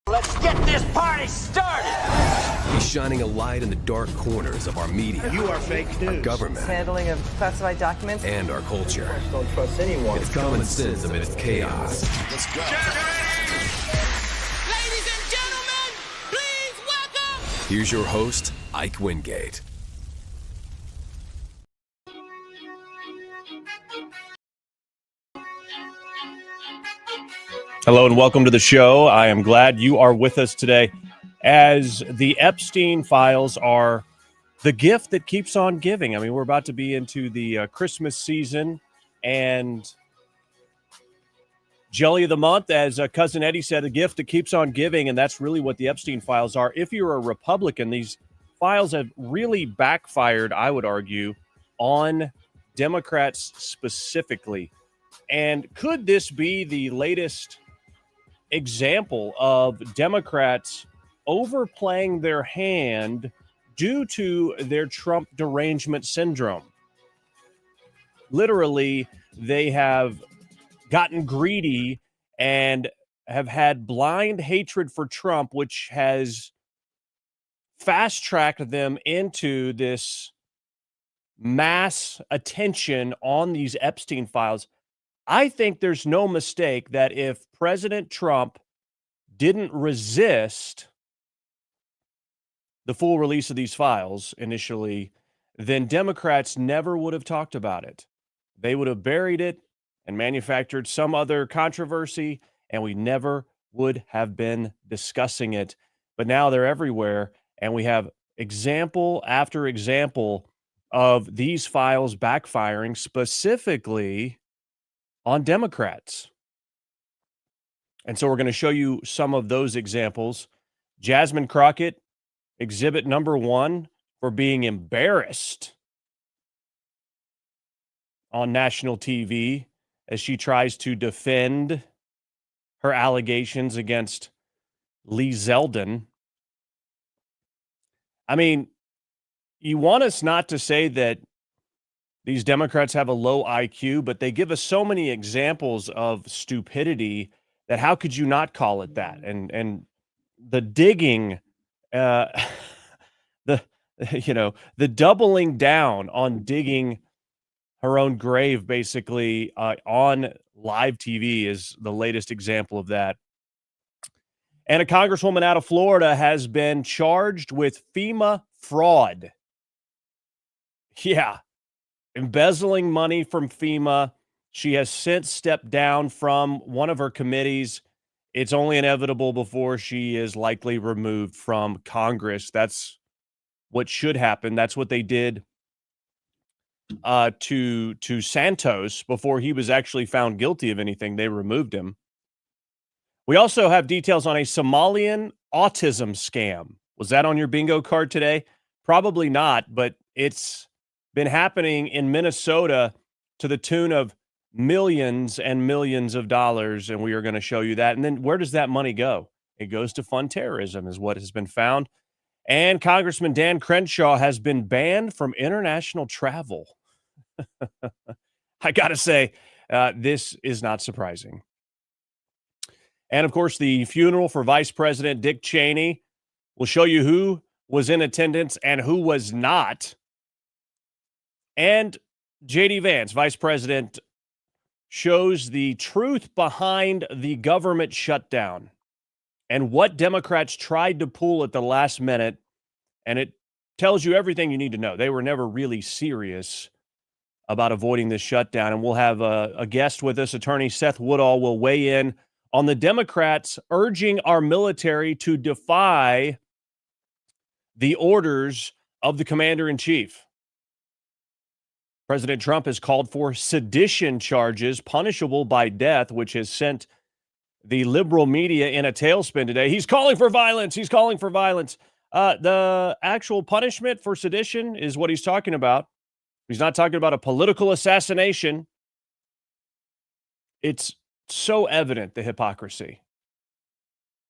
Let's get this party started! He's shining a light in the dark corners of our media. You are fake news. Our government. Handling of classified documents. And our culture. Don't trust anyone. It's common sense amidst chaos. Let's go. Ladies and gentlemen, please welcome. Here's your host, Ike Wingate. Hello and welcome to the show. I am glad you are with us today as the Epstein Files are the gift that keeps on giving. I mean, we're about to be into the Christmas season and Jelly of the Month, as Cousin Eddie said, a gift that keeps on giving, and that's really what the Epstein Files are. If you're a Republican, these files have really backfired, I would argue, on Democrats specifically. And could this be the latest example of Democrats overplaying their hand due to their Trump derangement syndrome? Literally, they have gotten greedy and have had blind hatred for Trump, which has fast-tracked them into this mass attention on these Epstein files. I think there's no mistake that if President Trump didn't resist the full release of these files initially, then Democrats never would have talked about it. They would have buried it and manufactured some other controversy, and we never would have been discussing it. But now they're everywhere, and we have example after example of these files backfiring specifically on Democrats. And so we're going to show you some of those examples. Jasmine Crockett, exhibit number 1 for being embarrassed on national TV as she tries to defend her allegations against Lee Zeldin. I mean, you want us not to say that these Democrats have a low IQ, but they give us so many examples of stupidity that how could you not call it that? And the digging, the doubling down on digging her own grave, basically on live TV, is the latest example of that. And a congresswoman out of Florida has been charged with FEMA fraud. Yeah. Embezzling money from FEMA. She has since stepped down from one of her committees. It's only inevitable before she is likely removed from Congress. That's what should happen. That's what they did to Santos before he was actually found guilty of anything. They removed him. We also have details on a Somalian autism scam. Was that on your bingo card today? Probably not, but it's been happening in Minnesota to the tune of millions and millions of dollars, and we are going to show you that. And then where does that money go? It goes to fund terrorism, is what has been found. And Congressman Dan Crenshaw has been banned from international travel. I got to say, this is not surprising. And, of course, the funeral for Vice President Dick Cheney will show you who was in attendance and who was not. And J.D. Vance, Vice President, shows the truth behind the government shutdown and what Democrats tried to pull at the last minute. And it tells you everything you need to know. They were never really serious about avoiding this shutdown. And we'll have a guest with us. Attorney Seth Woodall will weigh in on the Democrats urging our military to defy the orders of the commander-in-chief. President Trump has called for sedition charges punishable by death, which has sent the liberal media in a tailspin today. He's calling for violence. He's calling for violence. The actual punishment for sedition is what he's talking about. He's not talking about a political assassination. It's so evident, the hypocrisy.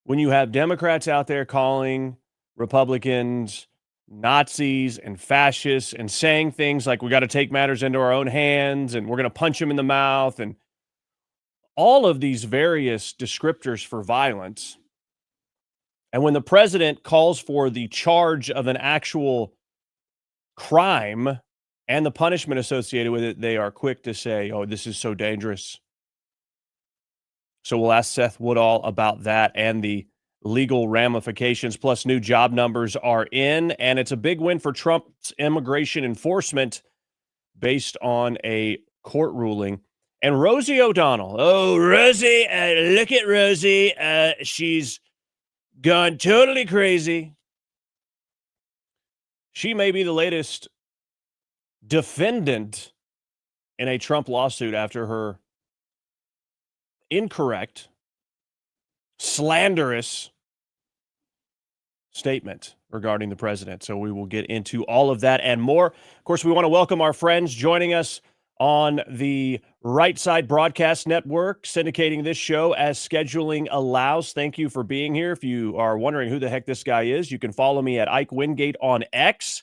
When you have Democrats out there calling Republicans Nazis and fascists and saying things like we got to take matters into our own hands and we're going to punch them in the mouth and all of these various descriptors for violence, And when the president calls for the charge of an actual crime and the punishment associated with it, they are quick to say, oh, this is so dangerous. So we'll ask Seth Woodall about that and the legal ramifications. Plus, new job numbers are in, and it's a big win for Trump's immigration enforcement based on a court ruling. And Rosie O'Donnell. Oh, Rosie, look at Rosie. She's gone totally crazy. She may be the latest defendant in a Trump lawsuit after her incorrect, slanderous statement regarding the president. So we will get into all of that and more. Of course, we want to welcome our friends joining us on the Right Side Broadcast Network, syndicating this show as scheduling allows. Thank you for being here. If you are wondering who the heck this guy is, you can follow me at Ike Wingate on X.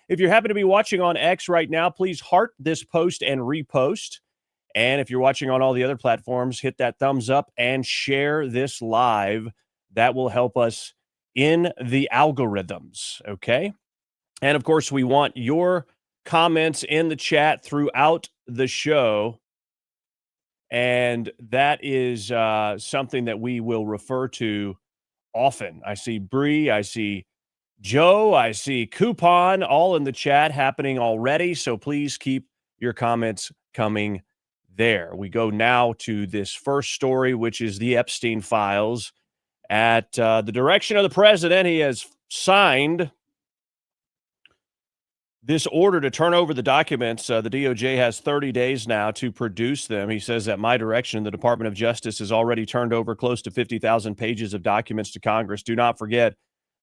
If you happen to be watching on X right now, please heart this post and repost. And if you're watching on all the other platforms, hit that thumbs up and share this live. That will help us in the algorithms, okay? And, of course, we want your comments in the chat throughout the show. And that is something that we will refer to often. I see Bree, I see Joe, I see Coupon, all in the chat happening already. So please keep your comments coming there. We go now to this first story, which is the Epstein Files. At the direction of the president, he has signed this order to turn over the documents. The DOJ has 30 days now to produce them. He says, at my direction, the Department of Justice has already turned over close to 50,000 pages of documents to Congress. Do not forget,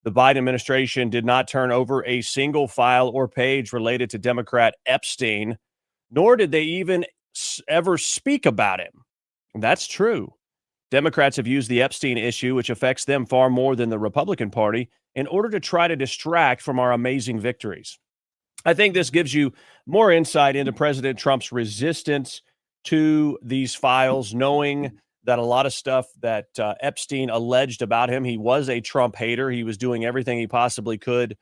the Biden administration did not turn over a single file or page related to Democrat Epstein, nor did they even ever speak about him. And that's true. Democrats have used the Epstein issue, which affects them far more than the Republican Party, in order to try to distract from our amazing victories. I think this gives you more insight into President Trump's resistance to these files, knowing that a lot of stuff that Epstein alleged about him, he was a Trump hater. He was doing everything he possibly could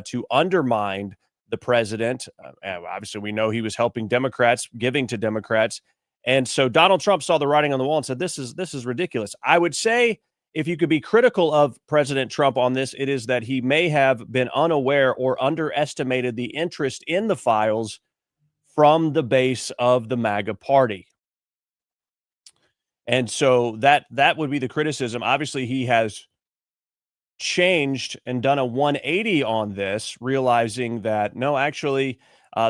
to undermine the president. Obviously, we know he was helping Democrats, giving to Democrats. And so Donald Trump saw the writing on the wall and said, this is ridiculous. I would say, if you could be critical of President Trump on this, it is that he may have been unaware or underestimated the interest in the files from the base of the MAGA party. And so that would be the criticism. Obviously, he has changed and done a 180 on this, realizing that, no, actually,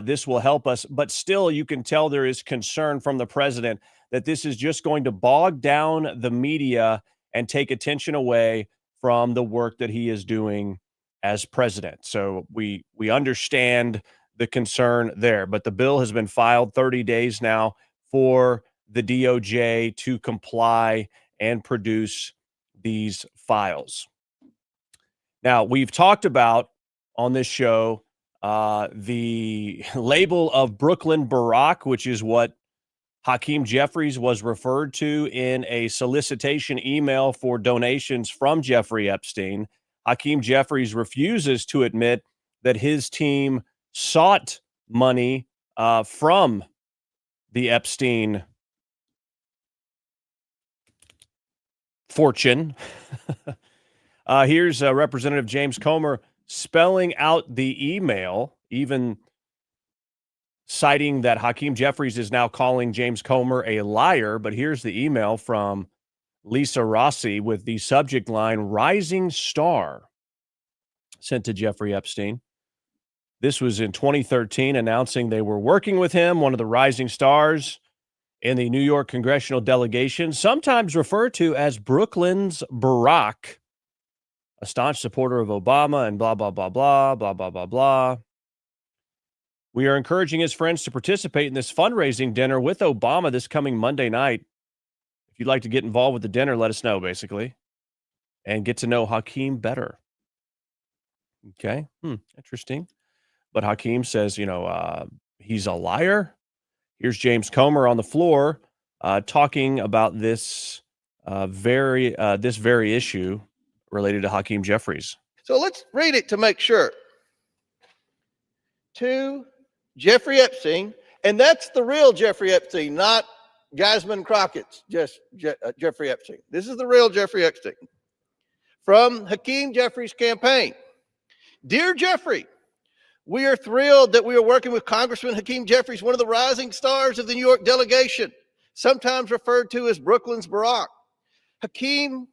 this will help us. But still, you can tell there is concern from the president that this is just going to bog down the media and take attention away from the work that he is doing as president. So we understand the concern there. But the bill has been filed 30 days now for the DOJ to comply and produce these files. Now, we've talked about on this show the label of Brooklyn Barack, which is what Hakeem Jeffries was referred to in a solicitation email for donations from Jeffrey Epstein. Hakeem Jeffries refuses to admit that his team sought money from the Epstein fortune. Here's Representative James Comer spelling out the email, even citing that Hakeem Jeffries is now calling James Comer a liar. But here's the email from Lisa Rossi with the subject line, "Rising Star," sent to Jeffrey Epstein. This was in 2013, announcing they were working with him, one of the rising stars in the New York congressional delegation, sometimes referred to as Brooklyn's Barack, a staunch supporter of Obama and blah, blah, blah, blah, blah, blah, blah, blah. We are encouraging his friends to participate in this fundraising dinner with Obama this coming Monday night. If you'd like to get involved with the dinner, let us know, basically, and get to know Hakeem better. Okay, interesting. But Hakeem says, he's a liar. Here's James Comer on the floor talking about this very issue related to Hakeem Jeffries. So let's read it to make sure. To Jeffrey Epstein, and that's the real Jeffrey Epstein, not Jasmine Crockett's Jeffrey Epstein. This is the real Jeffrey Epstein. From Hakeem Jeffries' campaign. Dear Jeffrey, we are thrilled that we are working with Congressman Hakeem Jeffries, one of the rising stars of the New York delegation, sometimes referred to as Brooklyn's Barack. Hakeem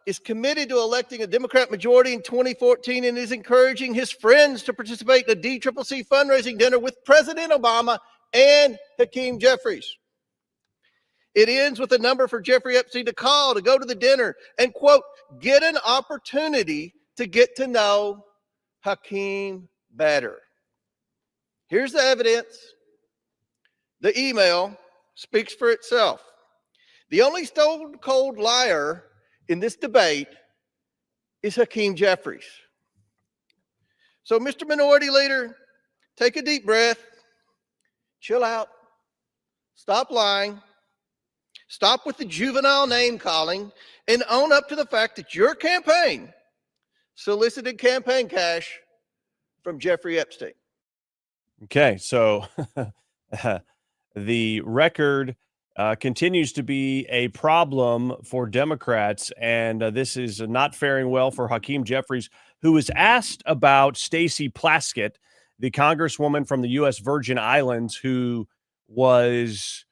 is committed to electing a Democrat majority in 2014 and is encouraging his friends to participate in the DCCC fundraising dinner with President Obama and Hakeem Jeffries. It ends with a number for Jeffrey Epstein to call to go to the dinner and, quote, get an opportunity to get to know Hakeem better. Here's the evidence. The email speaks for itself. The only stone cold liar in this debate is Hakeem Jeffries. So, Mr. Minority Leader, take a deep breath, chill out, stop lying, stop with the juvenile name calling, and own up to the fact that your campaign solicited campaign cash from Jeffrey Epstein. Okay, so the record continues to be a problem for Democrats, and this is not faring well for Hakeem Jeffries, who was asked about Stacey Plaskett, the congresswoman from the U.S. Virgin Islands, who was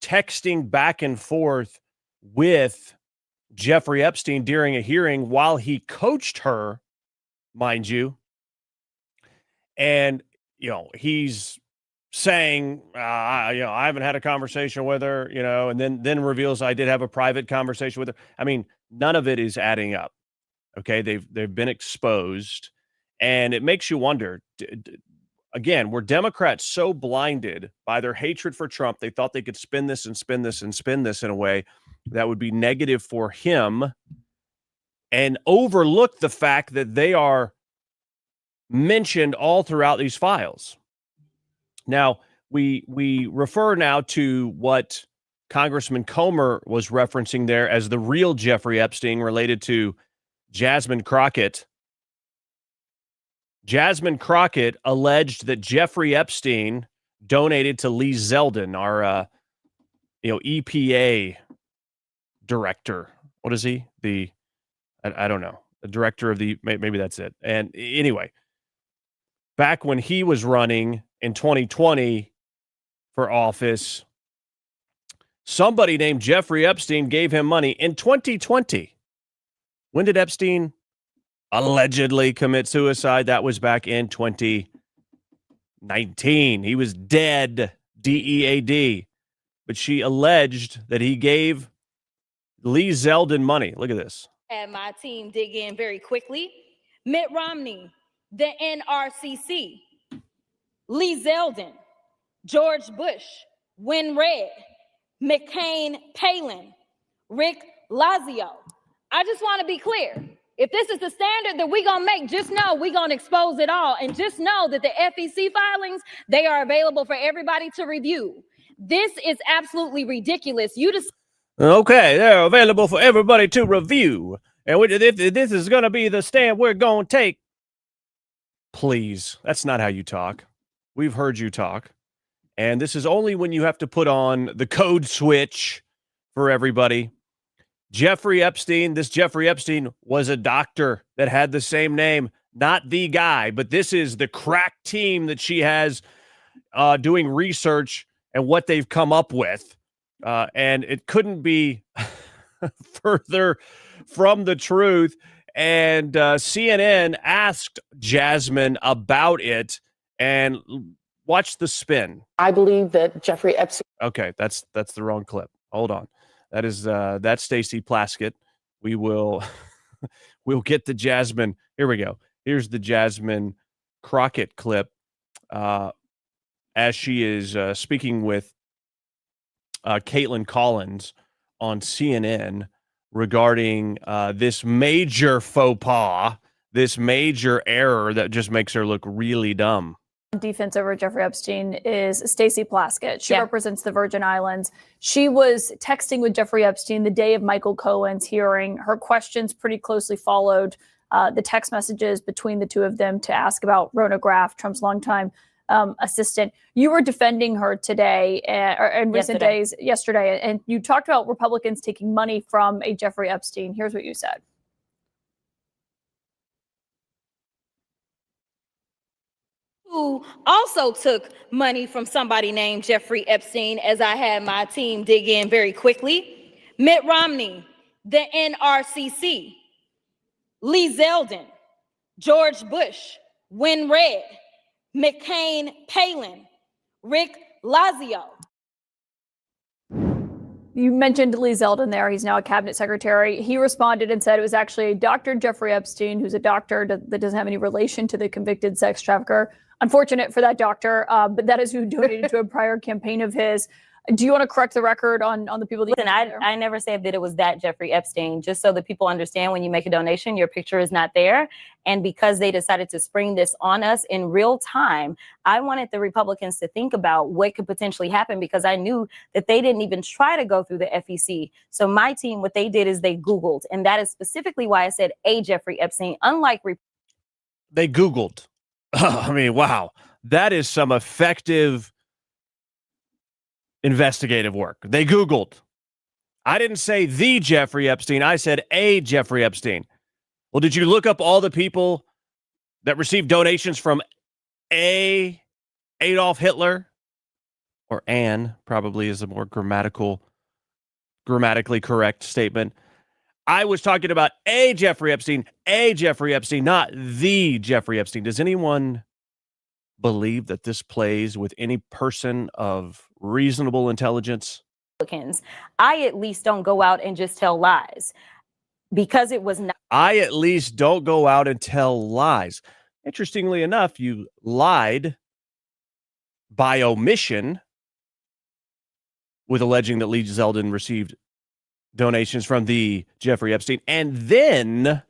texting back and forth with Jeffrey Epstein during a hearing while he coached her, mind you. And, he's saying, I haven't had a conversation with her, and then reveals I did have a private conversation with her. I mean, none of it is adding up. Okay. They've been exposed, and it makes you wonder, again, were Democrats so blinded by their hatred for Trump, they thought they could spin this and spin this and spin this in a way that would be negative for him, and overlook the fact that they are mentioned all throughout these files. Now, we refer now to what Congressman Comer was referencing there as the real Jeffrey Epstein related to Jasmine Crockett. Jasmine Crockett alleged that Jeffrey Epstein donated to Lee Zeldin, our EPA director. What is he? I don't know. The director of maybe that's it. And anyway, back when he was running in 2020 for office, somebody named Jeffrey Epstein gave him money in 2020. When did Epstein allegedly commit suicide? That was back in 2019. He was dead, D-E-A-D. But she alleged that he gave Lee Zeldin money. Look at this. And my team dig in very quickly. Mitt Romney, the NRCC, Lee Zeldin, George Bush, Win Red, McCain Palin, Rick Lazio. I just want to be clear. If this is the standard that we're going to make, just know we're going to expose it all. And just know that the FEC filings, they are available for everybody to review. This is absolutely ridiculous. Okay, they're available for everybody to review. And if this is going to be the stand we're going to take, please, that's not how you talk. We've heard you talk. And this is only when you have to put on the code switch for everybody. Jeffrey Epstein was a doctor that had the same name, not the guy, but this is the crack team that she has doing research and what they've come up with. And it couldn't be further from the truth. And CNN asked Jasmine about it, and watch the spin. I believe that Jeffrey Epstein. Okay, that's the wrong clip. Hold on. That's Stacey Plaskett. We'll get the Jasmine. Here we go. Here's the Jasmine Crockett clip as she is speaking with Caitlin Collins on CNN regarding this major faux pas, this major error that just makes her look really dumb. defense over Jeffrey Epstein is Stacey Plaskett. She Yeah. represents the Virgin Islands. She was texting with Jeffrey Epstein the day of Michael Cohen's hearing. Her questions pretty closely followed the text messages between the two of them to ask about Rona Graff, Trump's longtime assistant. You were defending her today or in recent days, yesterday, and you talked about Republicans taking money from a Jeffrey Epstein. Here's what you said. Who also took money from somebody named Jeffrey Epstein, as I had my team dig in very quickly. Mitt Romney, the NRCC, Lee Zeldin, George Bush, Win Red, McCain Palin, Rick Lazio. You mentioned Lee Zeldin there. He's now a cabinet secretary. He responded and said it was actually Dr. Jeffrey Epstein, who's a doctor that doesn't have any relation to the convicted sex trafficker. Unfortunate for that doctor, but that is who donated to a prior campaign of his. Do you want to correct the record on the people that Listen, I never said that it was that Jeffrey Epstein, just so that people understand when you make a donation, your picture is not there. And because they decided to spring this on us in real time, I wanted the Republicans to think about what could potentially happen, because I knew that they didn't even try to go through the FEC. So my team, what they did is they Googled, and that is specifically why I said a Jeffrey Epstein, unlike They Googled. I mean, wow, that is some effective investigative work. They Googled. I didn't say the Jeffrey Epstein. I said a Jeffrey Epstein. Well, did you look up all the people that received donations from a Adolf Hitler? Or Anne, probably is a more grammatically correct statement. I was talking about a Jeffrey Epstein, not the Jeffrey Epstein. Does anyone believe that this plays with any person of reasonable intelligence? Republicans, I at least don't go out and just tell lies, because it was not. I at least don't go out and tell lies. Interestingly enough, you lied by omission with alleging that Lee Zeldin received donations from the Jeffrey Epstein, and then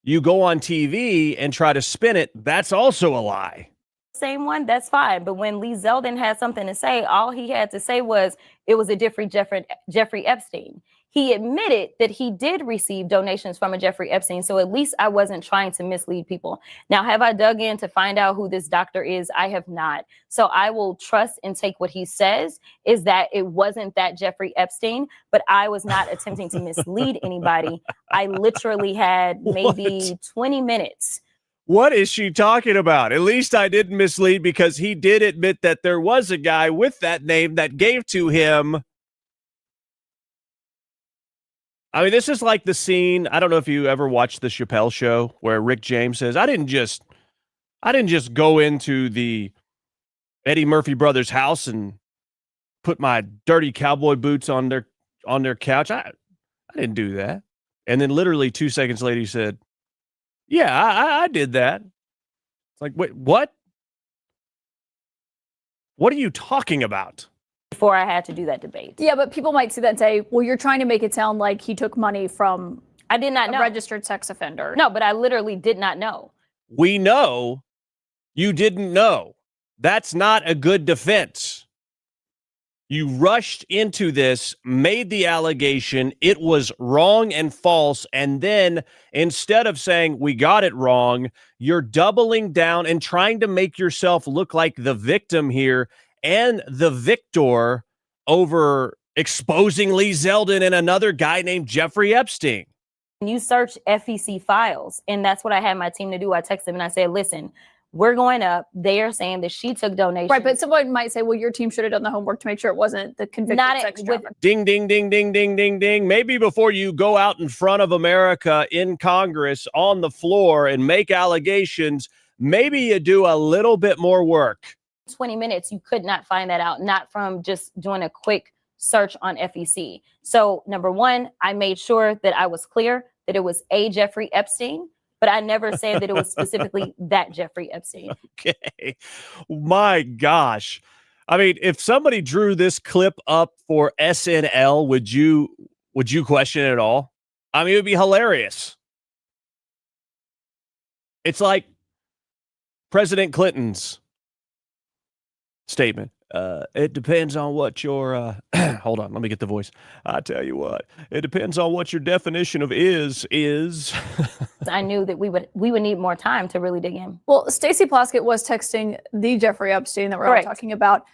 you go on TV and try to spin it. That's also a lie. Same one, that's fine. But when Lee Zeldin had something to say, all he had to say was it was a different Jeffrey Epstein. He admitted that he did receive donations from a Jeffrey Epstein. So at least I wasn't trying to mislead people. Now, have I dug in to find out who this doctor is? I have not. So I will trust and take what he says, is that it wasn't that Jeffrey Epstein, but I was not attempting to mislead anybody. I literally had maybe 20 minutes. What is she talking about? At least I didn't mislead, because he did admit that there was a guy with that name that gave to him. I mean, this is like the scene. I don't know if you ever watched the Chappelle Show, where Rick James says, I didn't just go into the Eddie Murphy brothers' house and put my dirty cowboy boots on their couch. I didn't do that. And then literally 2 seconds later, he said, yeah, I did that. It's like, wait, what? What are you talking about? Before I had to do that debate. Yeah, but people might see that and say, well, you're trying to make it sound like he took money from I did not know. a registered sex offender. No, but I literally did not know. We know you didn't know. That's not a good defense. You rushed into this, made the allegation, it was wrong and false, and then instead of saying we got it wrong, you're doubling down and trying to make yourself look like the victim here and the victor over exposing Lee Zeldin and another guy named Jeffrey Epstein. You search FEC files, and that's what I had my team to do. I texted them and I said, listen, we're going up. They are saying that she took donations. Right, but someone might say, well, your team should have done the homework to make sure it wasn't the convicted sex trafficker. Ding, ding, ding, ding, ding, ding, ding. Maybe before you go out in front of America in Congress on the floor and make allegations, maybe you do a little bit more work. 20 minutes, you could not find that out, not from just doing a quick search on FEC. So number one, I made sure that I was clear that it was a Jeffrey Epstein, but I never said that it was specifically that Jeffrey Epstein. Okay. My gosh. I mean, if somebody drew this clip up for SNL, would you question it at all? I mean, it would be hilarious. It's like President Clinton's statement. It depends on what your hold on, let me get the voice. I tell you what, it depends on what your definition of is. I knew that we would need more time to really dig in. Well, Stacey Plaskett was texting the Jeffrey Epstein that we're all talking about.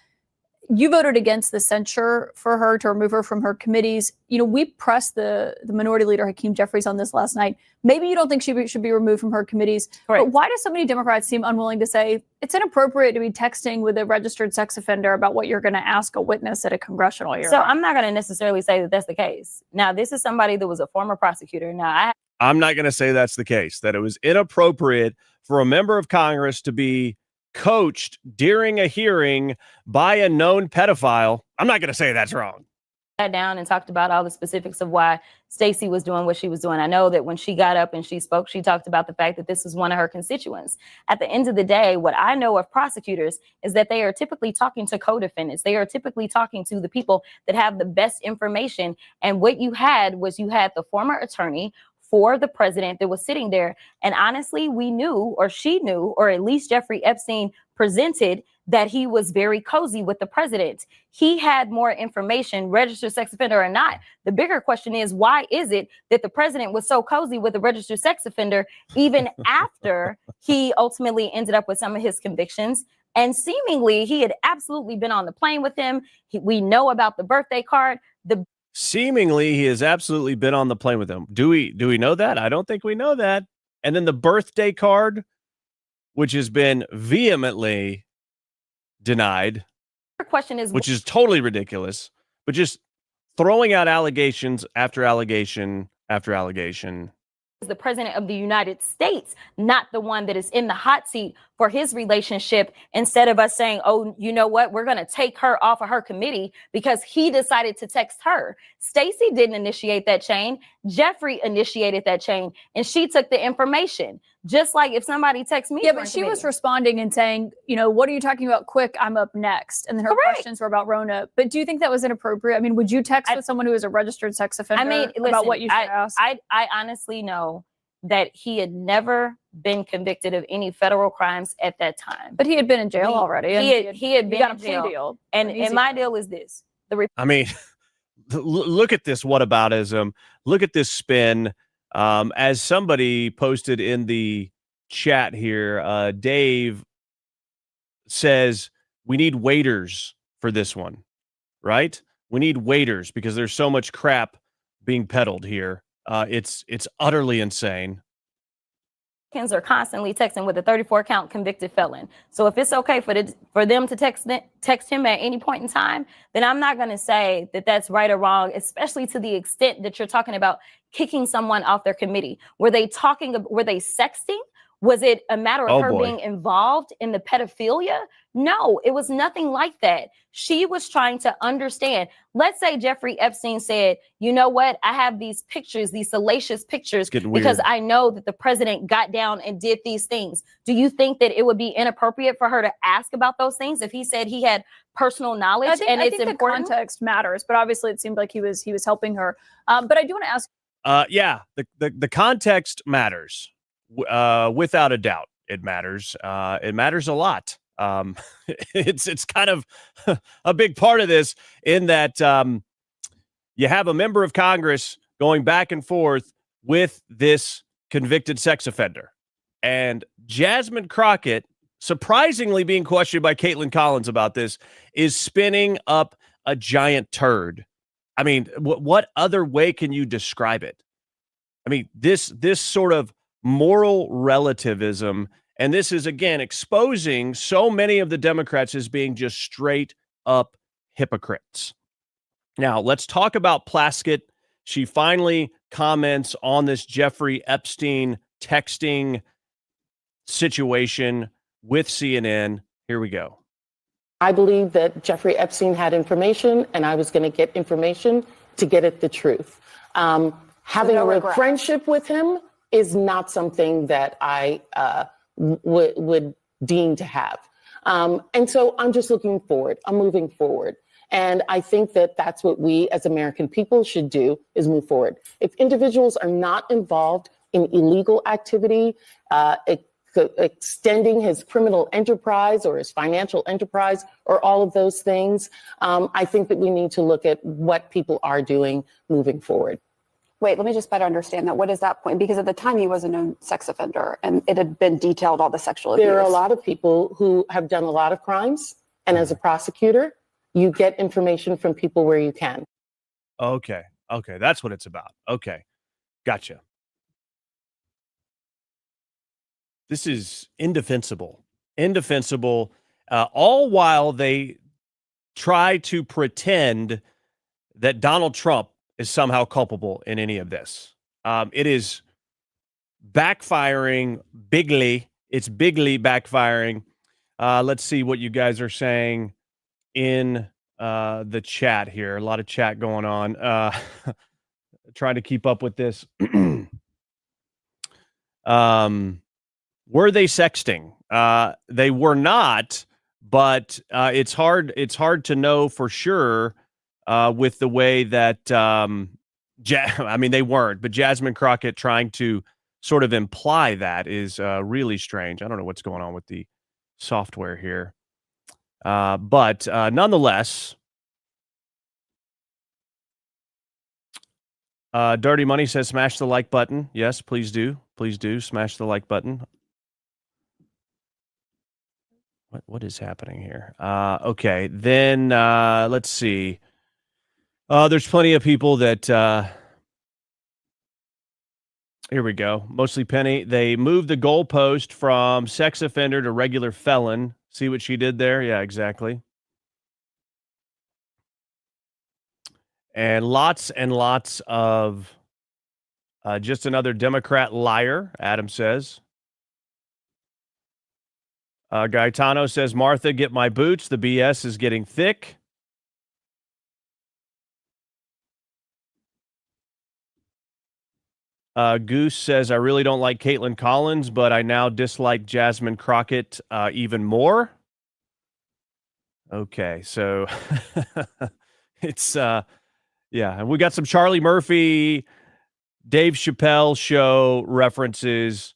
You voted against the censure for her to remove her from her committees. You know, we pressed the minority leader, Hakeem Jeffries, on this last night. Maybe you don't think she should be removed from her committees. But why do so many Democrats seem unwilling to say it's inappropriate to be texting with a registered sex offender about what you're going to ask a witness at a congressional hearing? So I'm not going to necessarily say that that's the case. Now, this is somebody that was a former prosecutor. Now, I'm not going to say that's the case, that it was inappropriate for a member of Congress to be coached during a hearing by a known pedophile. I'm not going to say that's wrong. Sat down and talked about all the specifics of why Stacey was doing what she was doing. I know that when she got up and she spoke, she talked about the fact that this was one of her constituents. At the end of the day, what I know of prosecutors is that they are typically talking to co-defendants. They are typically talking to the people that have the best information. And what you had was you had the former attorney for the president that was sitting there. And honestly, we knew, or she knew, or at least Jeffrey Epstein presented that he was very cozy with the president. He had more information, registered sex offender or not. The bigger question is, why is it that the president was so cozy with a registered sex offender even after he ultimately ended up with some of his convictions? And seemingly he had absolutely been on the plane with him. We know about the birthday card. Seemingly, he has absolutely been on the plane with him. Do we know that? I don't think we know that. And then the birthday card, which has been vehemently denied, The question is, which is totally ridiculous, but just throwing out allegations after allegation after allegation. the president of the United States, not the one that is in the hot seat for his relationship, instead of us saying, oh, you know what, we're going to take her off of her committee because he decided to text her. Stacey didn't initiate that chain. Jeffrey initiated that chain, and she took the information. Just like if somebody texts me. Yeah, but she was responding and saying, you know, what are you talking about? Quick, I'm up next. And then her questions were about Rona. But do you think that was inappropriate? I mean, would you text with someone who is a registered sex offender about what you should ask? I honestly know that he had never been convicted of any federal crimes at that time. But he had been in jail already. He had been got in a jail. plea deal. And my deal is this. I mean, look at this whataboutism. Look at this spin. As somebody posted in the chat here, Dave says we need waiters for this one, right? We need waiters because there's so much crap being peddled here. It's utterly insane. Are constantly texting with a 34-count convicted felon. So if it's okay for them to text him at any point in time, then I'm not going to say that that's right or wrong, especially to the extent that you're talking about kicking someone off their committee. Were they sexting? Was it a matter of her being involved in the pedophilia? No, it was nothing like that. She was trying to understand. Let's say Jeffrey Epstein said, you know what? I have these pictures, these salacious pictures, because I know that the president got down and did these things. Do you think that it would be inappropriate for her to ask about those things if he said he had personal knowledge? I think the context matters, but obviously it seemed like he was helping her. But I do want to ask. Yeah, the context matters. Without a doubt, it matters. It matters a lot. It's kind of a big part of this in that you have a member of Congress going back and forth with this convicted sex offender. And Jasmine Crockett, surprisingly being questioned by Caitlin Collins about this, is spinning up a giant turd. I mean, what other way can you describe it? I mean, this sort of moral relativism, and this is, again, exposing so many of the Democrats as being just straight up hypocrites. Now, let's talk about Plaskett. She finally comments on this Jeffrey Epstein texting situation with CNN. Here we go. I believe that Jeffrey Epstein had information, and I was going to get information to get at the truth. Having a friendship with him is not something that I would deem to have. And so I'm just looking forward. I'm moving forward. And I think that that's what we as American people should do, is move forward. If individuals are not involved in illegal activity, extending his criminal enterprise or his financial enterprise or all of those things. I think that we need to look at what people are doing moving forward. Wait, let me just better understand that. What is that point? Because at the time he was a known sex offender and it had been detailed all the sexual abuse. There are a lot of people who have done a lot of crimes. And as a prosecutor, you get information from people where you can. Okay. That's what it's about. Okay. Gotcha. This is indefensible, all while they try to pretend that Donald Trump is somehow culpable in any of this. It is backfiring bigly. It's bigly backfiring. Let's see what you guys are saying in the chat here. A lot of chat going on. Trying to keep up with this. Were they sexting? They were not, but it's hard to know for sure with the way that they weren't, but Jasmine Crockett trying to sort of imply that is really strange. I don't know what's going on with the software here. But nonetheless, Dirty Money says smash the like button. Yes, please do. Please do smash the like button. What is happening here? Okay, then let's see. There's plenty of people that here we go. Mostly Penny. They moved the goalpost from sex offender to regular felon. See what she did there? Yeah, exactly. And lots of just another Democrat liar, Adam says. Gaetano says, Martha, get my boots. The BS is getting thick. Goose says, I really don't like Caitlin Collins, but I now dislike Jasmine Crockett even more. Okay, so it's, yeah, and we got some Charlie Murphy, Dave Chappelle show references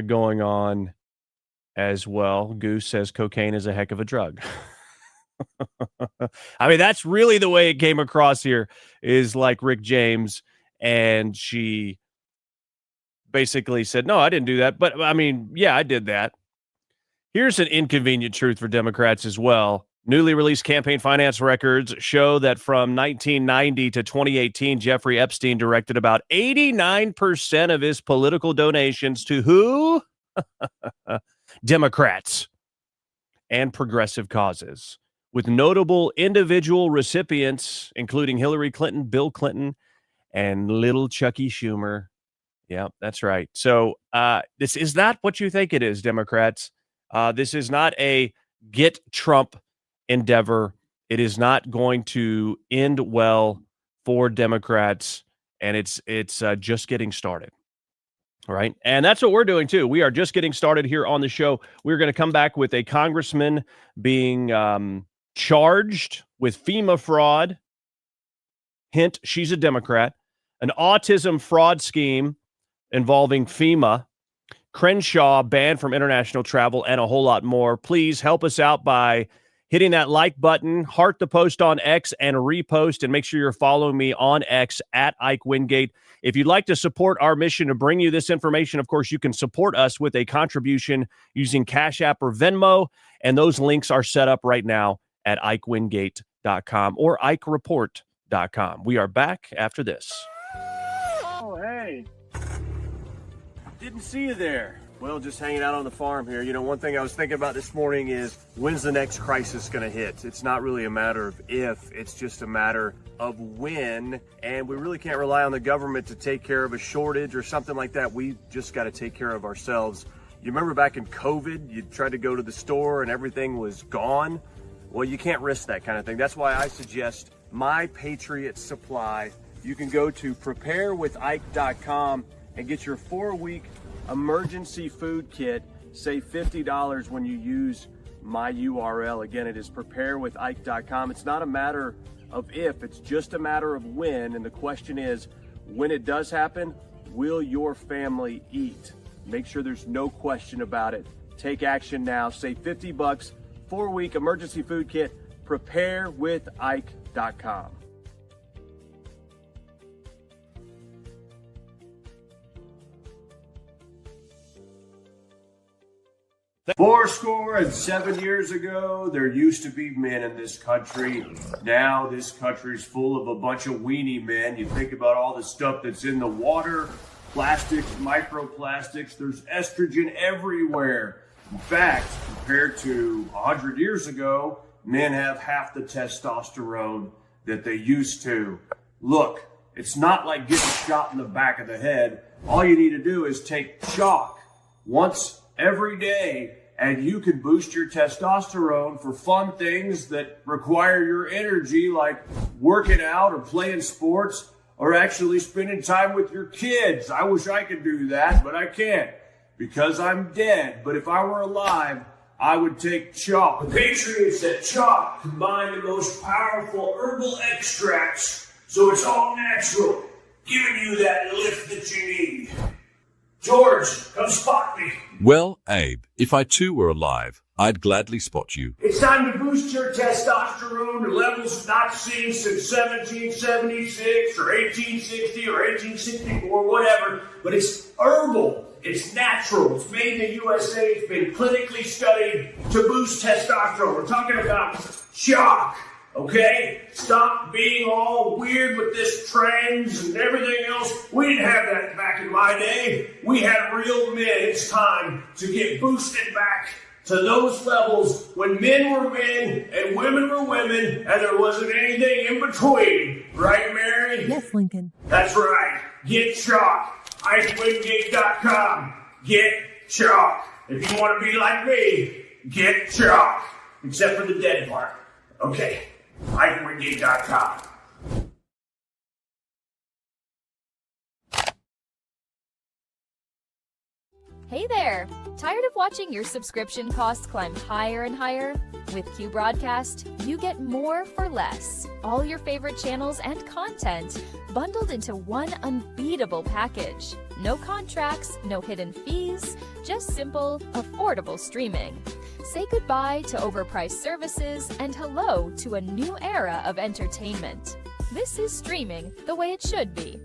going on as well. Goose says cocaine is a heck of a drug. I mean, that's really the way it came across here, is like Rick James, and she basically said, no, I didn't do that. But I mean, yeah, I did that. Here's an inconvenient truth for Democrats as well. Newly released campaign finance records show that from 1990 to 2018, Jeffrey Epstein directed about 89% of his political donations to who? Democrats and progressive causes, with notable individual recipients, including Hillary Clinton, Bill Clinton, and little Chucky Schumer. Yeah, that's right. So this is not what you think it is, Democrats. This is not a get Trump endeavor. It is not going to end well for Democrats, and it's just getting started. All right. And that's what we're doing, too. We are just getting started here on the show. We're going to come back with a congressman being charged with FEMA fraud. Hint, she's a Democrat. An autism fraud scheme involving FEMA. Crenshaw banned from international travel, and a whole lot more. Please help us out by hitting that like button, heart the post on X, and repost, and make sure you're following me on X at Ike Wingate. If you'd like to support our mission to bring you this information, of course, you can support us with a contribution using Cash App or Venmo, and those links are set up right now at IkeWingate.com or IkeReport.com. We are back after this. Oh, hey. Didn't see you there. Well, just hanging out on the farm here. You know, one thing I was thinking about this morning is, when's the next crisis going to hit? It's not really a matter of if, it's just a matter of when. And we really can't rely on the government to take care of a shortage or something like that. We just got to take care of ourselves. You remember back in COVID, you tried to go to the store and everything was gone? Well, you can't risk that kind of thing. That's why I suggest My Patriot Supply. You can go to preparewithike.com and get your 4-week emergency food kit. Save $50 when you use my URL. Again, it is preparewithike.com. It's not a matter of if, it's just a matter of when. And the question is, when it does happen, will your family eat? Make sure there's no question about it. Take action now. Save $50, 4-week emergency food kit. Preparewithike.com. Fourscore and 7 years ago, there used to be men in this country. Now this country's full of a bunch of weenie men. You think about all the stuff that's in the water, plastics, microplastics, there's estrogen everywhere. In fact, compared to 100 years ago, men have half the testosterone that they used to. Look, it's not like getting shot in the back of the head. All you need to do is take chalk once every day, and you can boost your testosterone for fun things that require your energy, like working out or playing sports or actually spending time with your kids. I wish I could do that, but I can't because I'm dead. But if I were alive, I would take chalk. The Patriots said chalk combine the most powerful herbal extracts, so it's all natural, giving you that lift that you need. George, come spot me. Well, Abe, if I too were alive, I'd gladly spot you. It's time to boost your testosterone to levels not seen since 1776 or 1860 or 1864, whatever. But it's herbal. It's natural. It's made in the USA. It's been clinically studied to boost testosterone. We're talking about chalk. Okay? Stop being all weird with this trends and everything else. We didn't have that back in my day. We had real men. It's time to get boosted back to those levels when men were men and women were women and there wasn't anything in between. Right, Mary? Yes, Lincoln. That's right. Get chalk. IkeWingate.com. Get chalk. If you want to be like me, get chalk. Except for the dead part. Okay. IkeWingate.com. Hey there! Tired of watching your subscription costs climb higher and higher? With Q Broadcast, you get more for less. All your favorite channels and content bundled into one unbeatable package. No contracts, no hidden fees, just simple, affordable streaming. Say goodbye to overpriced services and hello to a new era of entertainment. This is streaming the way it should be.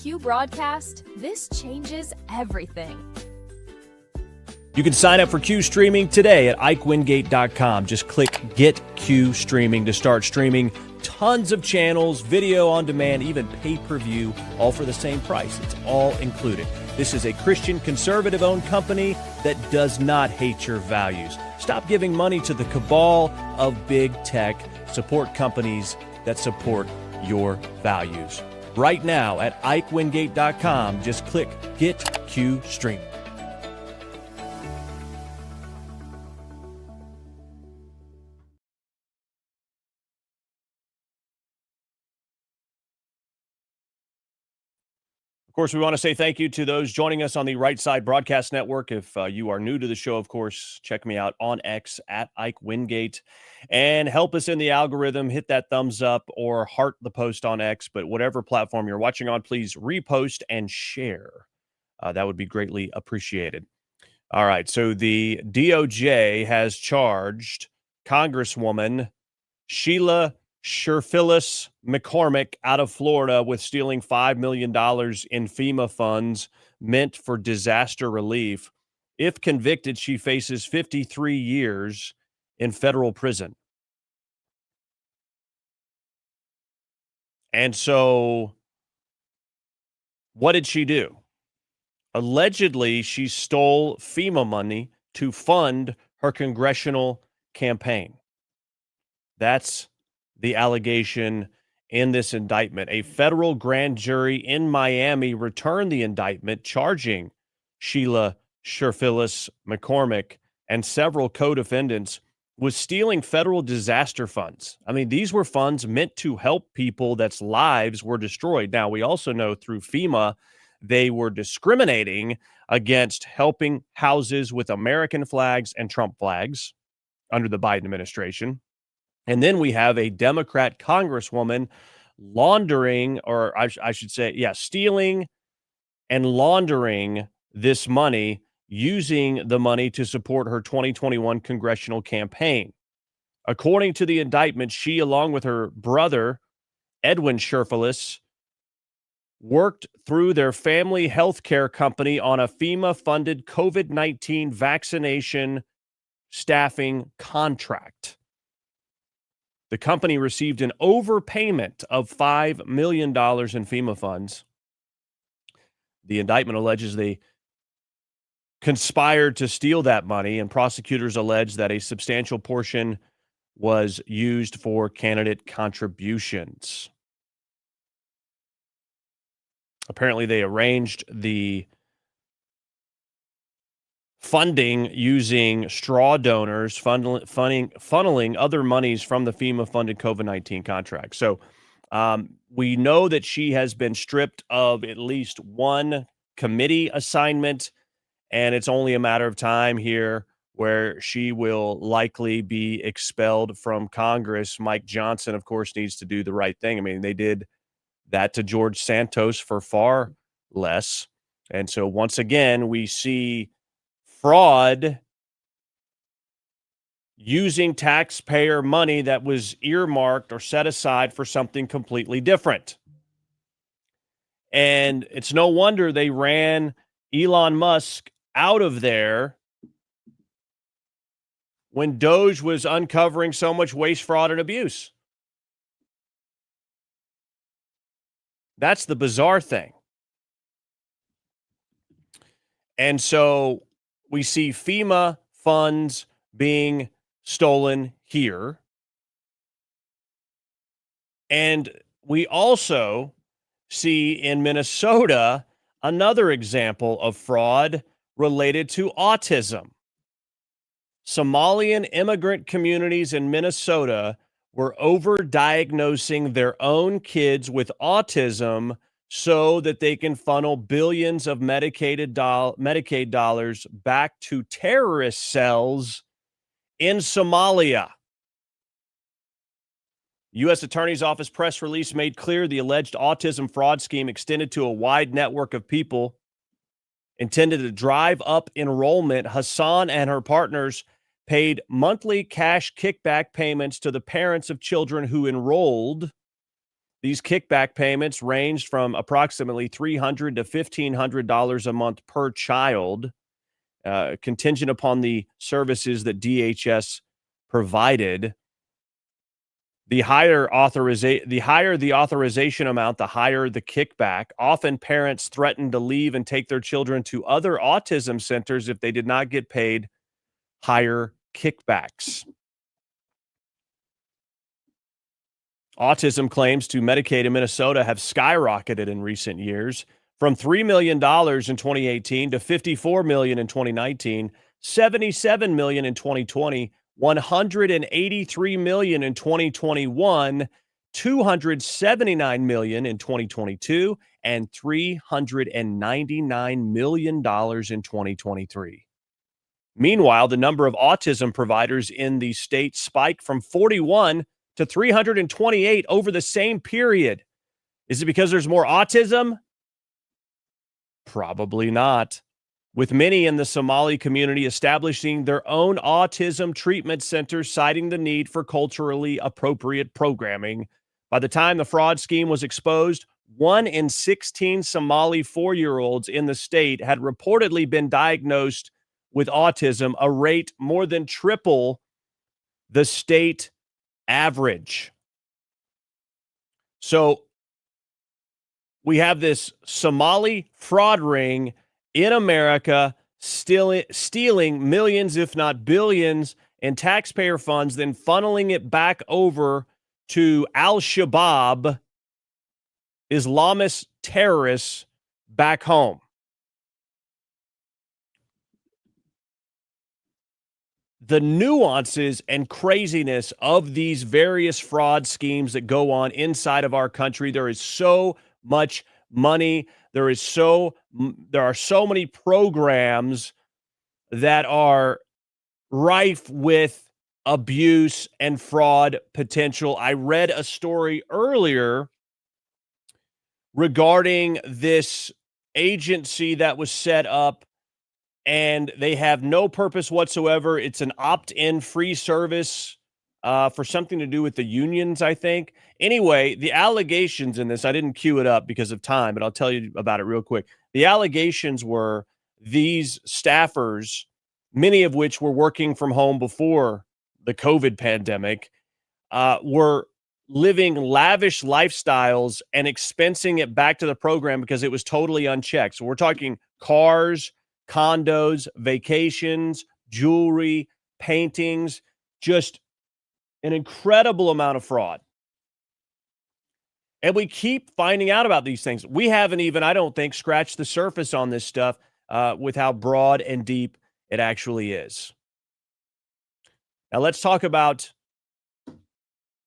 Q Broadcast, this changes everything. You can sign up for Q Streaming today at IkeWingate.com. Just click Get Q Streaming to start streaming tons of channels, video on demand, even pay-per-view, all for the same price. It's all included. This is a Christian conservative-owned company that does not hate your values. Stop giving money to the cabal of big tech. Support companies that support your values. Right now at IkeWingate.com, just click Get Q Streaming. Of course, we want to say thank you to those joining us on the Right Side Broadcast Network. If you are new to the show, of course, check me out on X at Ike Wingate and help us in the algorithm. Hit that thumbs up or heart the post on X. But whatever platform you're watching on, please repost and share. That would be greatly appreciated. All right. So the DOJ has charged Congresswoman Sheila Phyllis McCormick out of Florida with stealing $5 million in FEMA funds meant for disaster relief. If convicted, she faces 53 years in federal prison. And so what did she do? Allegedly, she stole FEMA money to fund her congressional campaign. That's the allegation in this indictment. A federal grand jury in Miami returned the indictment charging Sheila Phyllis McCormick and several co-defendants with stealing federal disaster funds. I mean, these were funds meant to help people that's lives were destroyed. Now, we also know through FEMA, they were discriminating against helping houses with American flags and Trump flags under the Biden administration. And then we have a Democrat congresswoman laundering, or I should say, stealing and laundering this money, using the money to support her 2021 congressional campaign. According to the indictment, she, along with her brother, Edwin Sherfilis, worked through their family health care company on a FEMA-funded COVID-19 vaccination staffing contract. The company received an overpayment of $5 million in FEMA funds. The indictment alleges they conspired to steal that money, and prosecutors allege that a substantial portion was used for candidate contributions. Apparently, they arranged the funding using straw donors, funneling other monies from the FEMA-funded COVID-19 contract. So we know that she has been stripped of at least one committee assignment, and it's only a matter of time here where she will likely be expelled from Congress. Mike Johnson, of course, needs to do the right thing. I mean, they did that to George Santos for far less. And so once again, we see fraud using taxpayer money that was earmarked or set aside for something completely different. And it's no wonder they ran Elon Musk out of there when Doge was uncovering so much waste, fraud, and abuse. That's the bizarre thing. And so we see FEMA funds being stolen here. And we also see in Minnesota another example of fraud related to autism. Somalian immigrant communities in Minnesota were overdiagnosing their own kids with autism so that they can funnel billions of Medicaid dollars back to terrorist cells in Somalia. U.S. Attorney's Office press release made clear the alleged autism fraud scheme extended to a wide network of people intended to drive up enrollment. Hassan and her partners paid monthly cash kickback payments to the parents of children who enrolled. These kickback payments ranged from approximately $300 to $1,500 a month per child, contingent upon the services that DHS provided. The higher the authorization amount, the higher the kickback. Often parents threatened to leave and take their children to other autism centers if they did not get paid higher kickbacks. Autism claims to Medicaid in Minnesota have skyrocketed in recent years, from $3 million in 2018 to $54 million in 2019, $77 million in 2020, $183 million in 2021, $279 million in 2022, and $399 million in 2023. Meanwhile, the number of autism providers in the state spiked from 41 to 328 over the same period. Is it because there's more autism? Probably not. With many in the Somali community establishing their own autism treatment centers, citing the need for culturally appropriate programming. By the time the fraud scheme was exposed, 1 in 16 Somali 4-year-olds in the state had reportedly been diagnosed with autism, a rate more than triple the state average. So we have this Somali fraud ring in America stealing millions, if not billions, in taxpayer funds, then funneling it back over to Al-Shabaab, Islamist terrorists back home. The nuances and craziness of these various fraud schemes that go on inside of our country. There is so much money. There are so many programs that are rife with abuse and fraud potential. I read a story earlier regarding this agency that was set up, and they have no purpose whatsoever. It's an opt-in free service for something to do with the unions, I think. Anyway, the allegations in this, I didn't queue it up because of time, but I'll tell you about it real quick. The allegations were these staffers, many of which were working from home before the COVID pandemic, were living lavish lifestyles and expensing it back to the program because it was totally unchecked. So we're talking cars, condos, vacations, jewelry, paintings, just an incredible amount of fraud. And we keep finding out about these things. We haven't even, I don't think, scratched the surface on this stuff with how broad and deep it actually is. Now let's talk about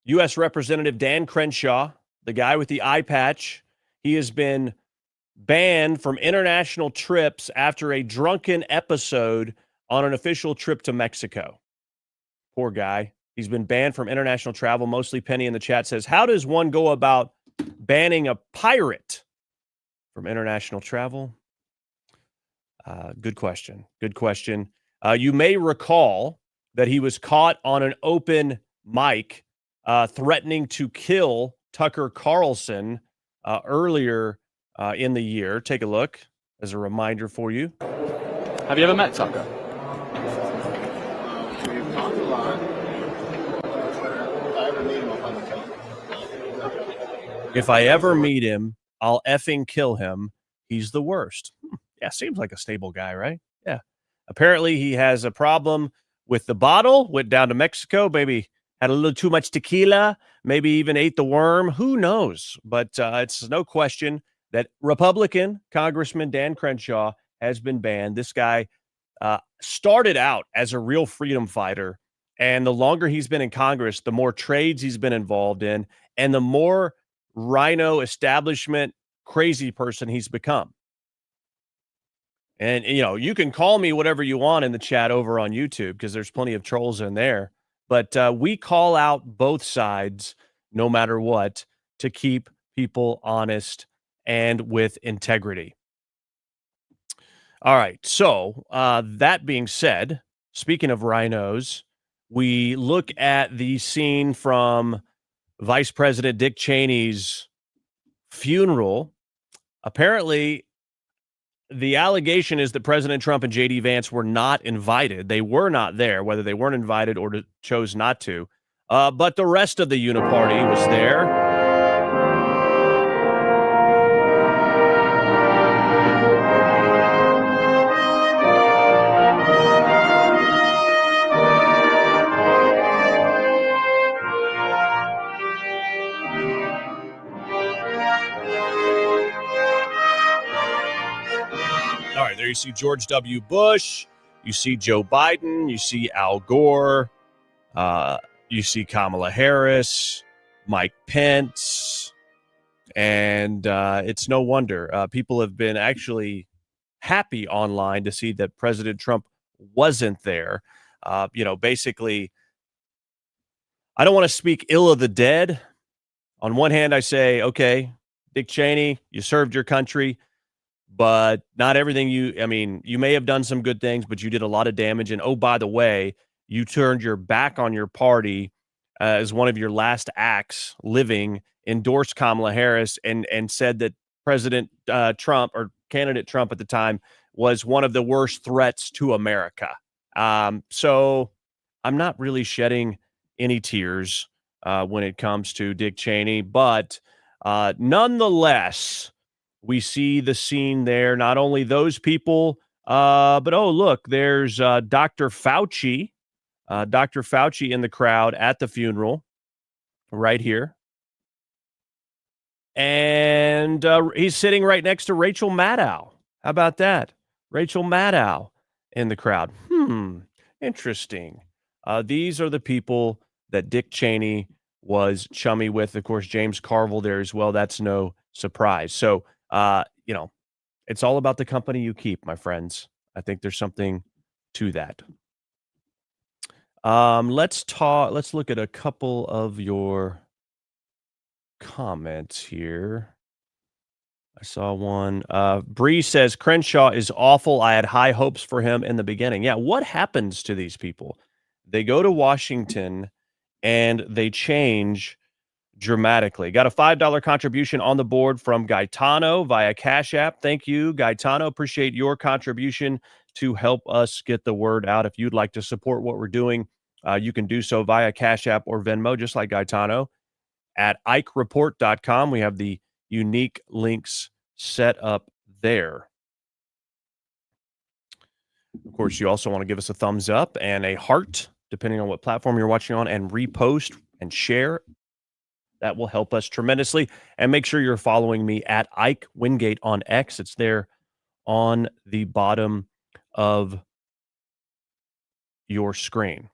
U.S. Representative Dan Crenshaw, the guy with the eye patch. He has been banned from international trips after a drunken episode on an official trip to Mexico. Poor guy. He's been banned from international travel. Mostly Penny in the chat says, how does one go about banning a pirate from international travel? Good question. Good question. You may recall that he was caught on an open mic threatening to kill Tucker Carlson earlier in the year. Take a look as a reminder for you. Have you ever met Tucker? We've talked a lot. If I ever meet him, I'll effing kill him. He's the worst. Yeah, seems like a stable guy, right? Yeah. Apparently he has a problem with the bottle, went down to Mexico, maybe had a little too much tequila, maybe even ate the worm. Who knows? But it's no question that Republican Congressman Dan Crenshaw has been banned. This guy started out as a real freedom fighter, and the longer he's been in Congress, the more trades he's been involved in, and the more rhino establishment crazy person he's become. And, you know, you can call me whatever you want in the chat over on YouTube because there's plenty of trolls in there. But we call out both sides no matter what to keep people honest and with integrity. All right. So that being said, speaking of rhinos, we look at the scene from Vice President Dick Cheney's funeral. Apparently, the allegation is that President Trump and J.D. Vance were not invited. They were not there, whether they weren't invited or chose not to. But the rest of the uniparty was there. All right, there you see George W. Bush, you see Joe Biden, you see Al Gore, you see Kamala Harris, Mike Pence, and it's no wonder. People have been actually happy online to see that President Trump wasn't there. Basically, I don't want to speak ill of the dead. On one hand, I say, okay, Dick Cheney, you served your country. But not everything you may have done some good things, but you did a lot of damage. And, oh, by the way, you turned your back on your party as one of your last acts living, endorsed Kamala Harris and said that President Trump, or candidate Trump at the time, was one of the worst threats to America. So I'm not really shedding any tears when it comes to Dick Cheney. But nonetheless, we see the scene there. Not only those people, but, oh, look, there's Dr. Fauci. Dr. Fauci in the crowd at the funeral right here. And he's sitting right next to Rachel Maddow. How about that? Rachel Maddow in the crowd. Interesting. These are the people that Dick Cheney was chummy with. Of course, James Carville there as well. That's no surprise. So, it's all about the company you keep, my friends. I think there's something to that. Let's look at a couple of your comments here. I saw one. Bree says Crenshaw is awful. I had high hopes for him in the beginning. Yeah, what happens to these people? They go to Washington and they change dramatically. Got a $5 contribution on the board from Gaetano via Cash App. Thank you, Gaetano. Appreciate your contribution to help us get the word out. If you'd like to support what we're doing, you can do so via Cash App or Venmo, just like Gaetano, at IkeReport.com. We have the unique links set up there. Of course, you also want to give us a thumbs up and a heart, depending on what platform you're watching on, and repost and share. That will help us tremendously. And make sure you're following me at Ike Wingate on X. It's there on the bottom of your screen.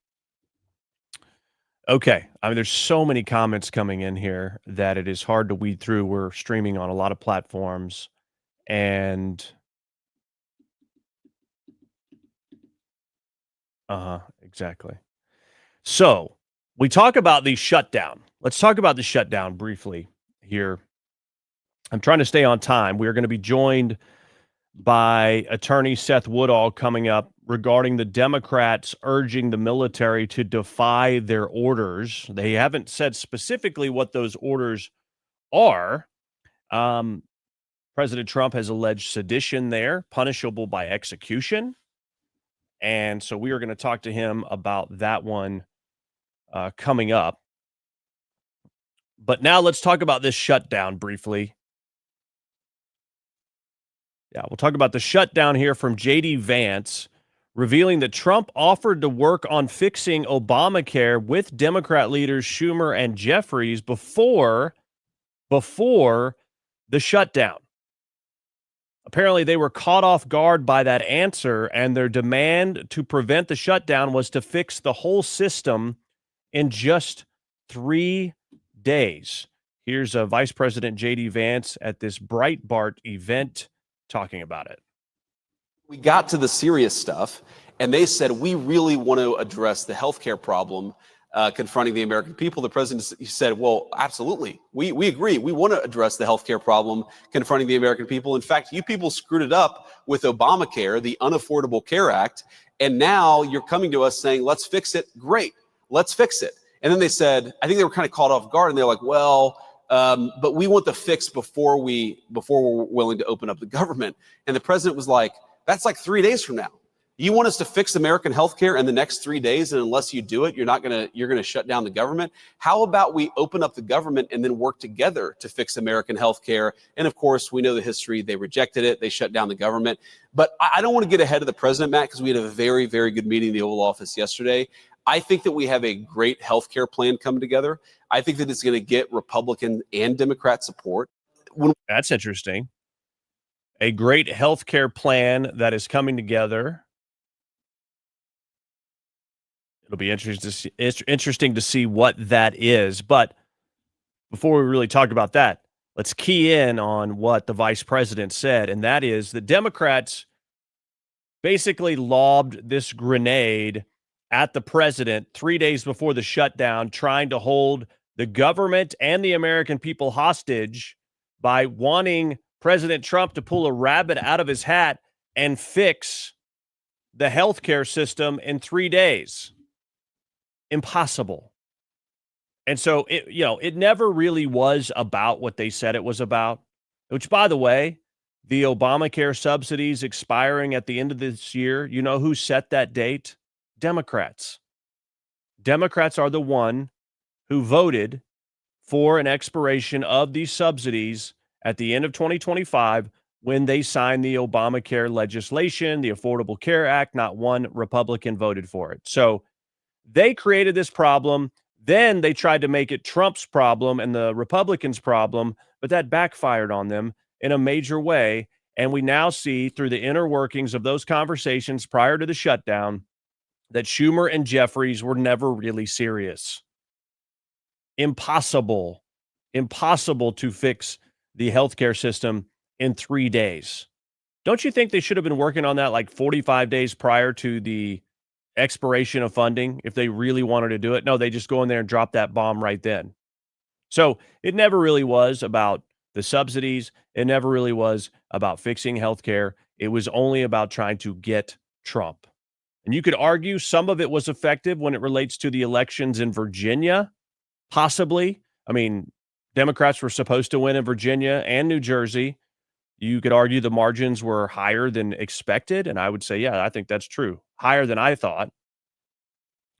Okay. I mean, there's so many comments coming in here that it is hard to weed through. We're streaming on a lot of platforms. And exactly. So we talk about the shutdown. Let's talk about the shutdown briefly here. I'm trying to stay on time. We are going to be joined by attorney Seth Woodall coming up regarding the Democrats urging the military to defy their orders. They haven't said specifically what those orders are. President Trump has alleged sedition there, punishable by execution. And so we are going to talk to him about that one coming up. But now let's talk about this shutdown briefly. Yeah, we'll talk about the shutdown here from J.D. Vance, revealing that Trump offered to work on fixing Obamacare with Democrat leaders Schumer and Jeffries before the shutdown. Apparently, they were caught off guard by that answer, and their demand to prevent the shutdown was to fix the whole system in just 3 days. Here's Vice President J.D. Vance at this Breitbart event talking about it. We got to the serious stuff, and they said, we really want to address the healthcare problem confronting the American people. The president said, well, absolutely. We agree. We want to address the healthcare problem confronting the American people. In fact, you people screwed it up with Obamacare, the Unaffordable Care Act, and now you're coming to us saying, let's fix it. Great. Let's fix it. And then they said, I think they were kind of caught off guard, and they're like, well, but we want the fix before we're willing to open up the government. And the president was like, that's like 3 days from now. You want us to fix American healthcare in the next 3 days, and unless you do it, you're going to shut down the government. How about we open up the government and then work together to fix American healthcare? And of course, we know the history. They rejected it. They shut down the government. But I don't want to get ahead of the president, Matt, because we had a very, very good meeting in the Oval Office yesterday. I think that we have a great healthcare plan coming together. I think that it's going to get Republican and Democrat support. That's interesting. A great healthcare plan that is coming together. It'll be interesting to see what that is. But before we really talk about that, let's key in on what the vice president said, and that is the Democrats basically lobbed this grenade at the president 3 days before the shutdown, trying to hold the government and the American people hostage by wanting President Trump to pull a rabbit out of his hat and fix the healthcare system in 3 days. Impossible. And so it never really was about what they said it was about, which, by the way, the Obamacare subsidies expiring at the end of this year, you know who set that date? Democrats. Democrats are the one who voted for an expiration of these subsidies at the end of 2025 when they signed the Obamacare legislation, the Affordable Care Act. Not one Republican voted for it. So they created this problem. Then they tried to make it Trump's problem and the Republicans' problem, but that backfired on them in a major way. And we now see through the inner workings of those conversations prior to the shutdown that Schumer and Jeffries were never really serious. Impossible to fix the healthcare system in 3 days. Don't you think they should have been working on that like 45 days prior to the expiration of funding if they really wanted to do it? No, they just go in there and drop that bomb right then. So it never really was about the subsidies. It never really was about fixing healthcare. It was only about trying to get Trump. And you could argue some of it was effective when it relates to the elections in Virginia, possibly. I mean, Democrats were supposed to win in Virginia and New Jersey. You could argue the margins were higher than expected. And I would say, yeah, I think that's true. Higher than I thought.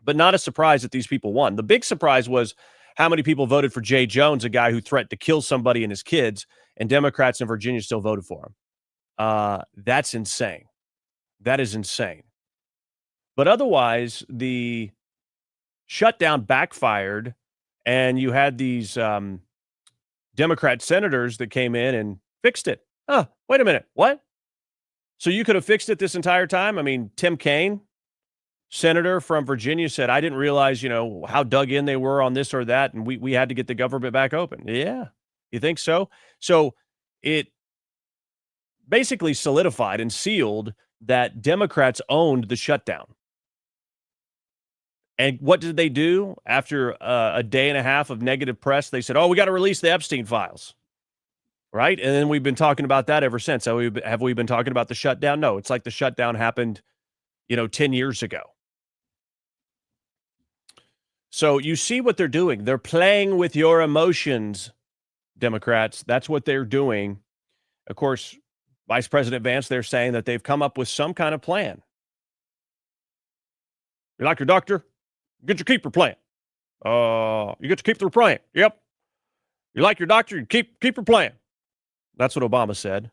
But not a surprise that these people won. The big surprise was how many people voted for Jay Jones, a guy who threatened to kill somebody and his kids, and Democrats in Virginia still voted for him. That's insane. That is insane. But otherwise, the shutdown backfired, and you had these Democrat senators that came in and fixed it. Oh, wait a minute. What? So you could have fixed it this entire time? I mean, Tim Kaine, senator from Virginia, said, I didn't realize, how dug in they were on this or that, and we had to get the government back open. Yeah. You think so? So it basically solidified and sealed that Democrats owned the shutdown. And what did they do after a day and a half of negative press? They said, we got to release the Epstein Files. Right? And then we've been talking about that ever since. So have we been talking about the shutdown? No, it's like the shutdown happened, 10 years ago. So you see what they're doing. They're playing with your emotions, Democrats. That's what they're doing. Of course, Vice President Vance, they're saying that they've come up with some kind of plan. You like your doctor? Get your keeper plan. You get to keep the plan. Yep. You like your doctor? You keep your plan. That's what Obama said.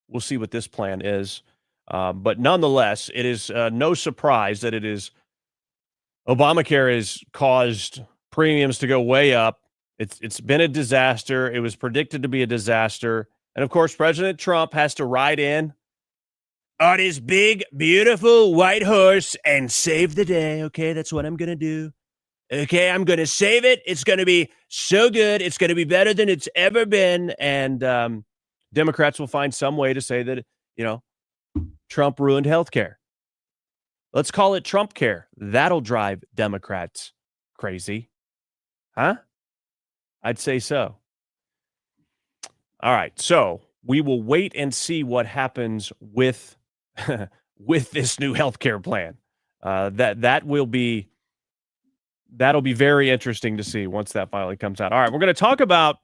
We'll see what this plan is. But nonetheless, it is no surprise that it is Obamacare has caused premiums to go way up. It's been a disaster. It was predicted to be a disaster. And of course, President Trump has to ride in on his big, beautiful white horse and save the day. Okay, that's what I'm going to do. Okay, I'm going to save it. It's going to be so good. It's going to be better than it's ever been. And Democrats will find some way to say that, Trump ruined healthcare. Let's call it Trump care. That'll drive Democrats crazy. Huh? I'd say so. All right. So we will wait and see what happens with this new healthcare plan. That'll be very interesting to see once that finally comes out. All right, we're going to talk about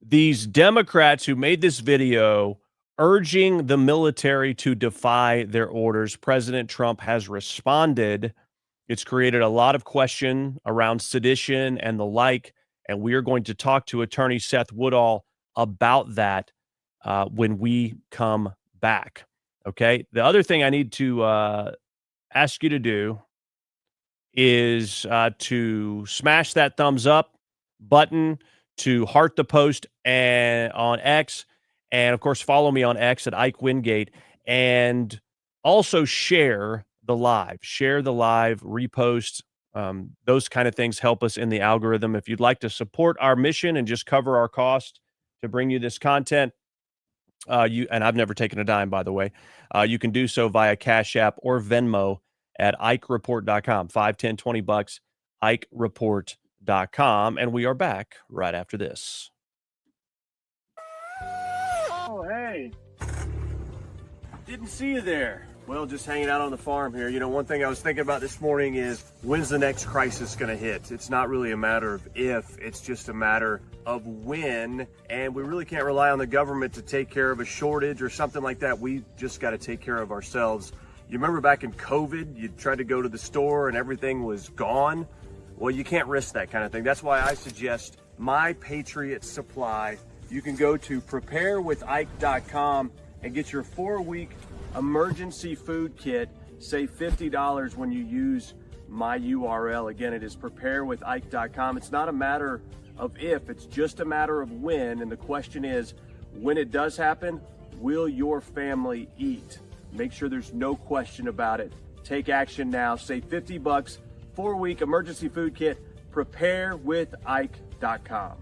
these Democrats who made this video urging the military to defy their orders. President Trump has responded. It's created a lot of question around sedition and the like, and we are going to talk to attorney Seth Woodall about that when we come back. Okay. The other thing I need to ask you to do is to smash that thumbs up button, to heart the post and on X, and of course follow me on X at Ike Wingate, and also share the live, repost. Those kind of things help us in the algorithm. If you'd like to support our mission and just cover our cost to bring you this content, and I've never taken a dime, by the way, you can do so via Cash App or Venmo at IkeReport.com. $5, $10, $20, IkeReport.com. And we are back right after this. Oh, hey. Didn't see you there. Well, just hanging out on the farm here. One thing I was thinking about this morning is, when's the next crisis going to hit? It's not really a matter of if, it's just a matter of when. And we really can't rely on the government to take care of a shortage or something like that. We just got to take care of ourselves. You remember back in COVID, you tried to go to the store and everything was gone? Well, you can't risk that kind of thing. That's why I suggest My Patriot Supply. You can go to preparewithike.com and get your 4-week emergency food kit. Save $50 when you use my URL. Again, it is preparewithike.com. It's not a matter of if, it's just a matter of when. And the question is, when it does happen, will your family eat? Make sure there's no question about it. Take action now. Save $50, 4-week emergency food kit. Preparewithike.com.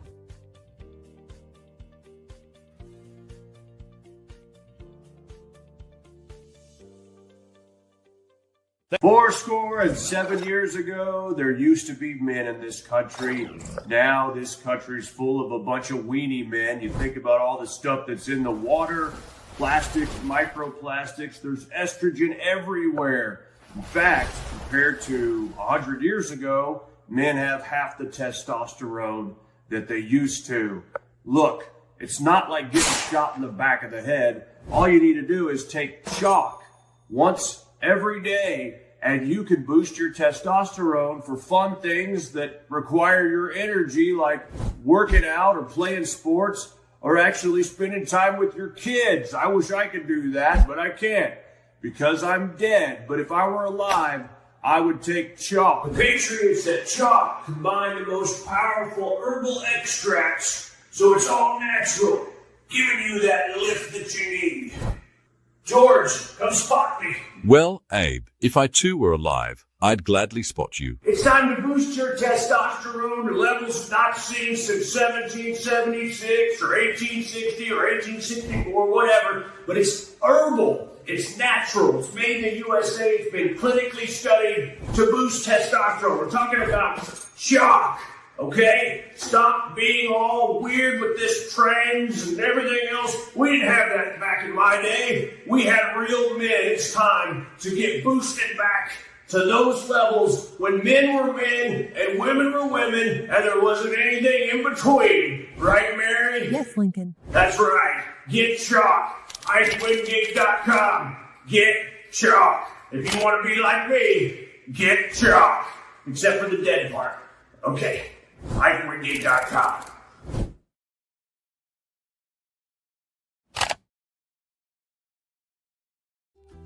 407 years ago, there used to be men in this country. Now this country's full of a bunch of weenie men. You think about all the stuff that's in the water, plastics, microplastics, there's estrogen everywhere. In fact, compared to 100 years ago, men have half the testosterone that they used to. Look, it's not like getting shot in the back of the head. All you need to do is take chalk once every day, and you can boost your testosterone for fun things that require your energy, like working out or playing sports or actually spending time with your kids. I wish I could do that, but I can't because I'm dead. But if I were alive, I would take chalk. The Patriots said chalk combine the most powerful herbal extracts, so it's all natural, giving you that lift that you need. George, come spot me. Well, Abe, if I too were alive, I'd gladly spot you. It's time to boost your testosterone to levels not seen since 1776 or 1860 or 1864, whatever. But it's herbal. It's natural. It's made in the USA. It's been clinically studied to boost testosterone. We're talking about chalk. Okay? Stop being all weird with this trends and everything else. We didn't have that back in my day. We had real men. It's time to get boosted back to those levels when men were men and women were women and there wasn't anything in between. Right, Mary? Yes, Lincoln. That's right. Get chalk. IkeWingate.com. Get chalk. If you want to be like me, get chalk. Except for the dead part. Okay. IkeWingate.com.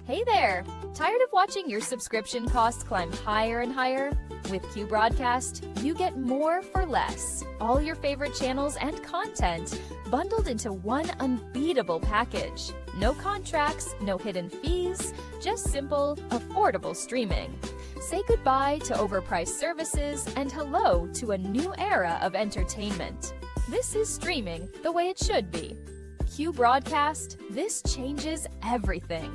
Hey there! Tired of watching your subscription costs climb higher and higher? With Q Broadcast, you get more for less. All your favorite channels and content bundled into one unbeatable package. No contracts, no hidden fees, just simple, affordable streaming. Say goodbye to overpriced services and hello to a new era of entertainment. This is streaming the way it should be. Q Broadcast, this changes everything.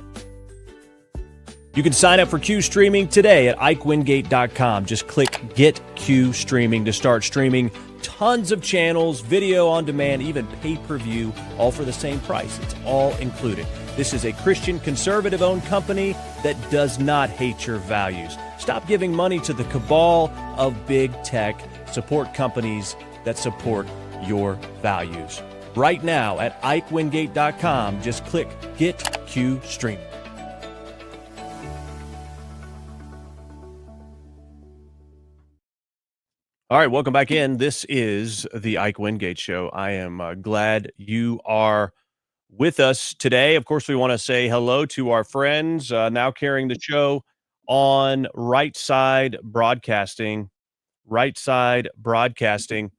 You can sign up for Q Streaming today at IkeWingate.com. Just click Get Q Streaming to start streaming tons of channels, video on demand, even pay-per-view, all for the same price. It's all included. This is a Christian conservative-owned company that does not hate your values. Stop giving money to the cabal of big tech. Support companies that support your values. Right now at IkeWingate.com, just click Get Q Streaming. All right, welcome back in. This is the Ike Wingate Show. I am glad you are with us today. Of course, we want to say hello to our friends now carrying the show on Right Side Broadcasting. Right Side Broadcasting.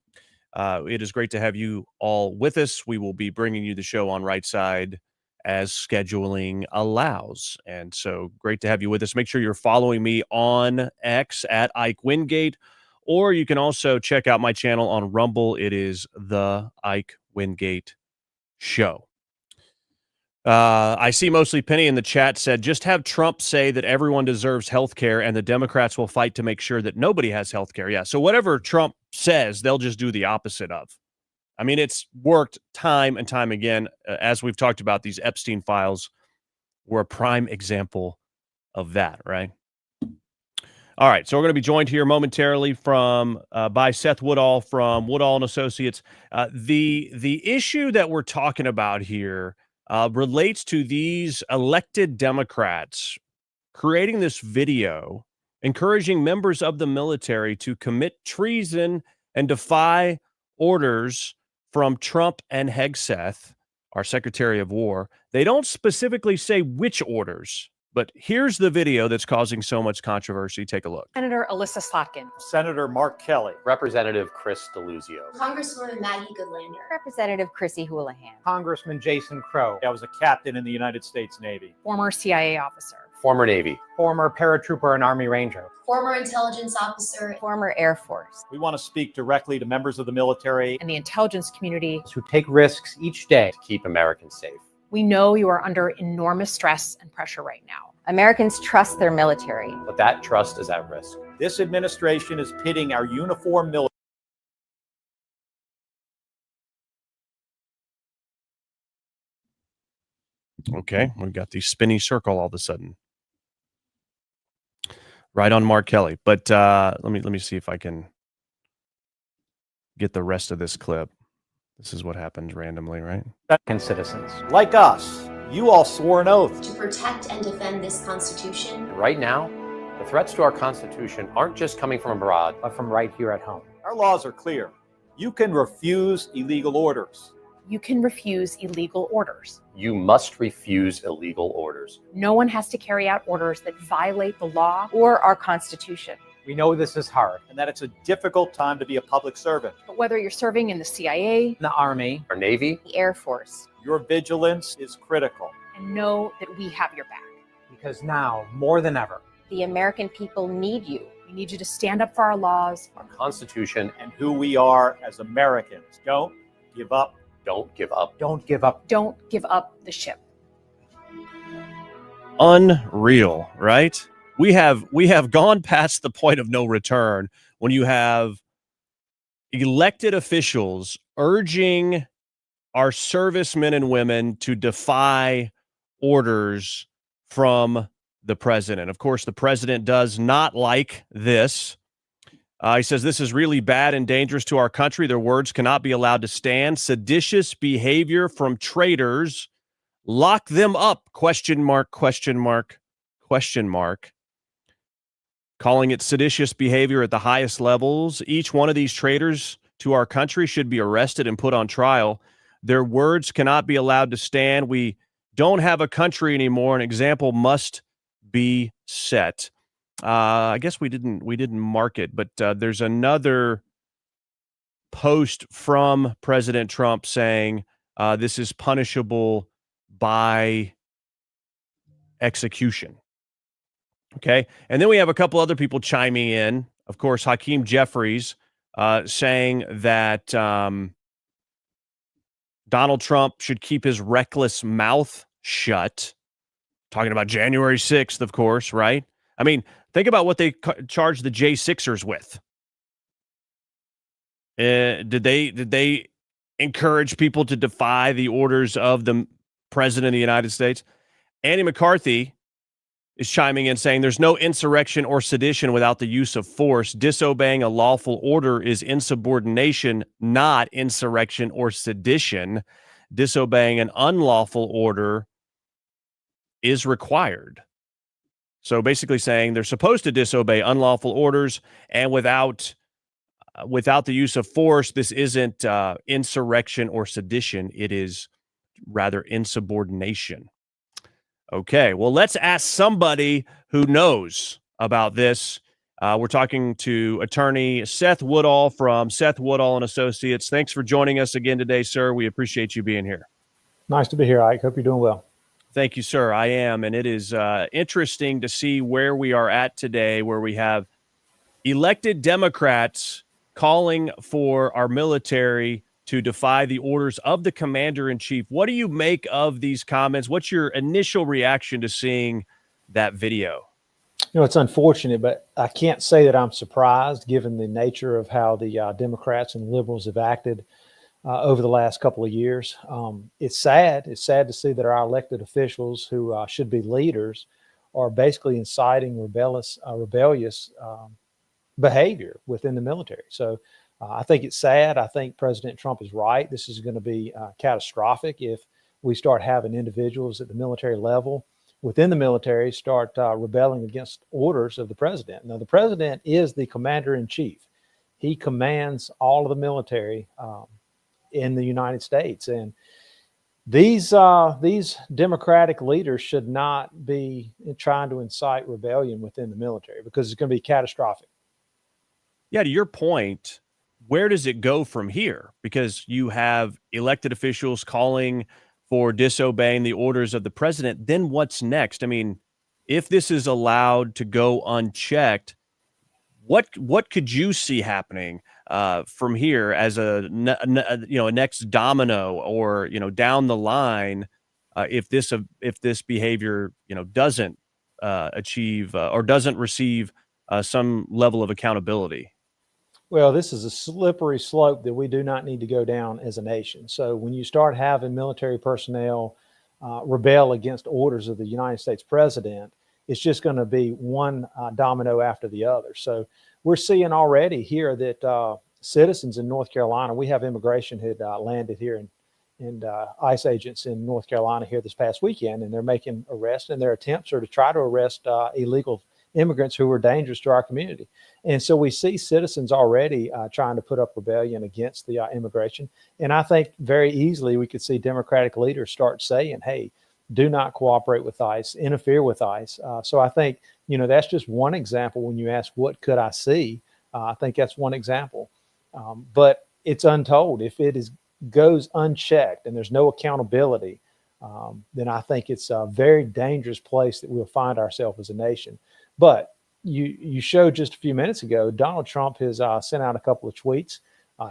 It is great to have you all with us. We will be bringing you the show on Right Side as scheduling allows. And so great to have you with us. Make sure you're following me on X at Ike Wingate. Or you can also check out my channel on Rumble. It is the Ike Wingate Show. I see mostly Penny in the chat said, just have Trump say that everyone deserves health care and the Democrats will fight to make sure that nobody has health care. Yeah, so whatever Trump says, they'll just do the opposite of. I mean, it's worked time and time again. As we've talked about, these Epstein Files were a prime example of that, right? All right, so we're going to be joined here momentarily by Seth Woodall from Woodall and Associates. The issue that we're talking about here relates to these elected Democrats creating this video encouraging members of the military to commit treason and defy orders from Trump and Hegseth, our Secretary of War. They don't specifically say which orders. But here's the video that's causing so much controversy. Take a look. Senator Alyssa Slotkin. Senator Mark Kelly. Representative Chris DeLuzio. Congresswoman Maggie Goodlander. Representative Chrissy Houlihan. Congressman Jason Crow. I was a captain in the United States Navy. Former CIA officer. Former Navy. Former paratrooper and Army Ranger. Former intelligence officer. Former Air Force. We want to speak directly to members of the military and the intelligence community who take risks each day to keep Americans safe. We know you are under enormous stress and pressure right now. Americans trust their military. But that trust is at risk. This administration is pitting our uniformed military. Okay, we've got the spinny circle all of a sudden. Right on Mark Kelly. But let me see if I can get the rest of this clip. This is what happens randomly, right? American citizens like us, you all swore an oath To protect and defend this Constitution. Right now, the threats to our Constitution aren't just coming from abroad, but from right here at home. Our laws are clear. You can refuse illegal orders. You can refuse illegal orders. You must refuse illegal orders. No one has to carry out orders that violate the law or our Constitution. We know this is hard and that it's a difficult time to be a public servant. But whether you're serving in the CIA, the Army, our Navy, the Air Force, your vigilance is critical. And know that we have your back. Because now, more than ever, the American people need you. We need you to stand up for our laws, our Constitution, and who we are as Americans. Don't give up. Don't give up. Don't give up. Don't give up the ship. Unreal, right? We have gone past the point of no return when you have elected officials urging our servicemen and women to defy orders from the president. Of course, the president does not like this. He says this is really bad and dangerous to our country. Their words cannot be allowed to stand. Seditious behavior from traitors. Lock them up, question mark, question mark, question mark. Calling it seditious behavior at the highest levels. Each one of these traitors to our country should be arrested and put on trial. Their words cannot be allowed to stand. We don't have a country anymore. An example must be set. I guess we didn't mark it, but there's another post from President Trump saying this is punishable by execution. Okay, and then we have a couple other people chiming in. Of course, Hakeem Jeffries saying that Donald Trump should keep his reckless mouth shut. Talking about January 6th, of course, right? I mean, think about what they charged the J6ers with. Did they encourage people to defy the orders of the president of the United States? Andy McCarthy is chiming in saying there's no insurrection or sedition without the use of force. Disobeying a lawful order is insubordination, not insurrection or sedition. Disobeying an unlawful order is required. So basically saying they're supposed to disobey unlawful orders, and without the use of force, this isn't insurrection or sedition. It is rather insubordination. Okay, well, let's ask somebody who knows about this. We're talking to attorney Seth Woodall from Seth Woodall and Associates. Thanks for joining us again today, sir. We appreciate you being here. Nice to be here, Ike. Hope you're doing well. Thank you, sir. I am. And it is interesting to see where we are at today, where we have elected Democrats calling for our military to defy the orders of the commander-in-chief. What do you make of these comments? What's your initial reaction to seeing that video? You know, it's unfortunate, but I can't say that I'm surprised given the nature of how the Democrats and liberals have acted over the last couple of years. It's sad. It's sad to see that our elected officials who should be leaders are basically inciting rebellious behavior within the military. So I think it's sad. I think President Trump is right. This is going to be catastrophic if we start having individuals at the military level within the military start rebelling against orders of the president. Now, the president is the commander-in-chief. He commands all of the military in the United States. And these Democratic leaders should not be trying to incite rebellion within the military because it's going to be catastrophic. Yeah, to your point, where does it go from here? Because you have elected officials calling for disobeying the orders of the president. Then what's next? I mean, if this is allowed to go unchecked, what could you see happening from here as a next domino, or down the line if this behavior doesn't achieve or doesn't receive some level of accountability? Well, this is a slippery slope that we do not need to go down as a nation. So when you start having military personnel rebel against orders of the United States president, it's just going to be one domino after the other. So we're seeing already here that citizens in North Carolina, we have immigration had landed here and ICE agents in North Carolina here this past weekend, and they're making arrests, and their attempts are to try to arrest illegal immigrants who are dangerous to our community. And so we see citizens already trying to put up rebellion against the immigration. And I think very easily we could see Democratic leaders start saying, hey, do not cooperate with ICE, interfere with ICE. So I think, that's just one example when you ask, what could I see? I think that's one example. But it's untold. If it goes unchecked and there's no accountability, then I think it's a very dangerous place that we'll find ourselves as a nation. But you showed just a few minutes ago, Donald Trump has sent out a couple of tweets.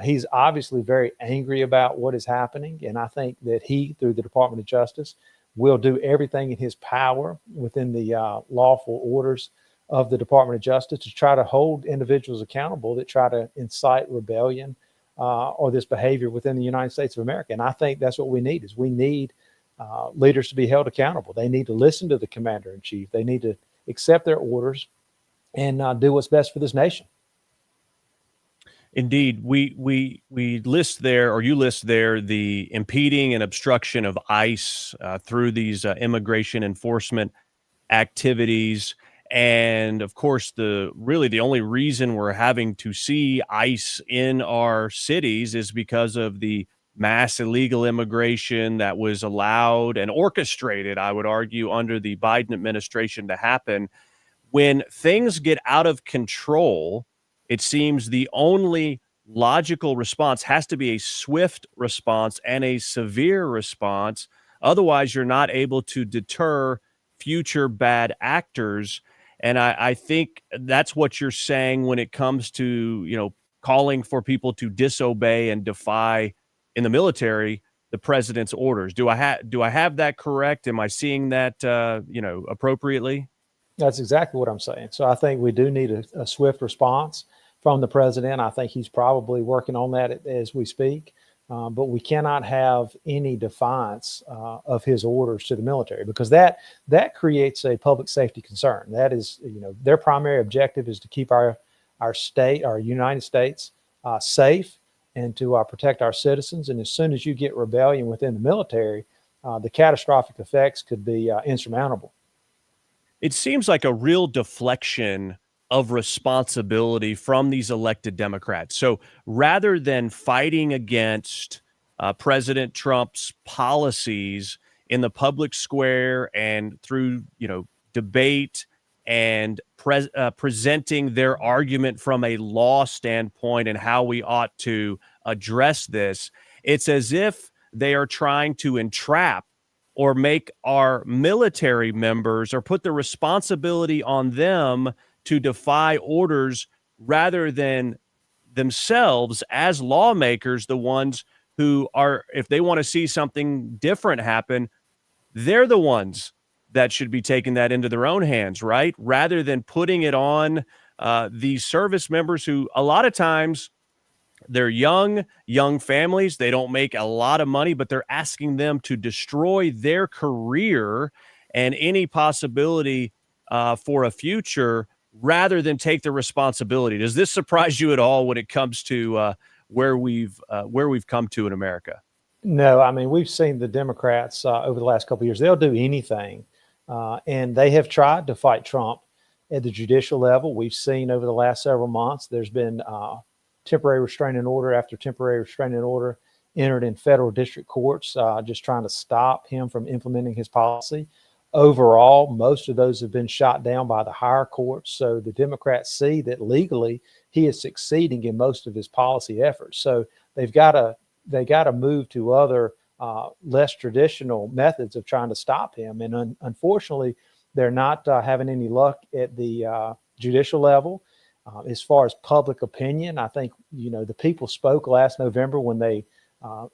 He's obviously very angry about what is happening. And I think that he, through the Department of Justice, will do everything in his power within the lawful orders of the Department of Justice to try to hold individuals accountable that try to incite rebellion or this behavior within the United States of America. And I think that's what we need we need leaders to be held accountable. They need to listen to the commander in chief. They need to accept their orders and do what's best for this nation. Indeed, we list there, or you list there, the impeding and obstruction of ICE through these immigration enforcement activities. And of course, the only reason we're having to see ICE in our cities is because of the mass illegal immigration that was allowed and orchestrated, I would argue, under the Biden administration to happen. When things get out of control, it seems the only logical response has to be a swift response and a severe response. Otherwise, you're not able to deter future bad actors. And I think that's what you're saying when it comes to, calling for people to disobey and defy in the military the president's orders. Do I have that correct? Am I seeing that appropriately? That's exactly what I'm saying. So I think we do need a swift response from the president. I think he's probably working on that as we speak. But we cannot have any defiance of his orders to the military, because that creates a public safety concern. That is, their primary objective is to keep our United States safe and to protect our citizens. And as soon as you get rebellion within the military, the catastrophic effects could be insurmountable. It seems like a real deflection of responsibility from these elected Democrats. So rather than fighting against President Trump's policies in the public square and through, debate and presenting their argument from a law standpoint and how we ought to address this, it's as if they are trying to entrap or make our military members, or put the responsibility on them to defy orders, rather than themselves as lawmakers, the ones who are, if they want to see something different happen, they're the ones that should be taking that into their own hands, right? Rather than putting it on these service members who a lot of times they're young families. They don't make a lot of money, but they're asking them to destroy their career and any possibility for a future, rather than take the responsibility. Does this surprise you at all when it comes to where we've come to in America? No, I mean, we've seen the Democrats over the last couple of years. They'll do anything, and they have tried to fight Trump at the judicial level. We've seen over the last several months, there's been temporary restraining order after temporary restraining order entered in federal district courts, just trying to stop him from implementing his policy. Overall, most of those have been shot down by the higher courts. So the Democrats see that legally he is succeeding in most of his policy efforts. So they got to move to other less traditional methods of trying to stop him. And unfortunately, they're not having any luck at the judicial level. As far as public opinion, I think, the people spoke last November when they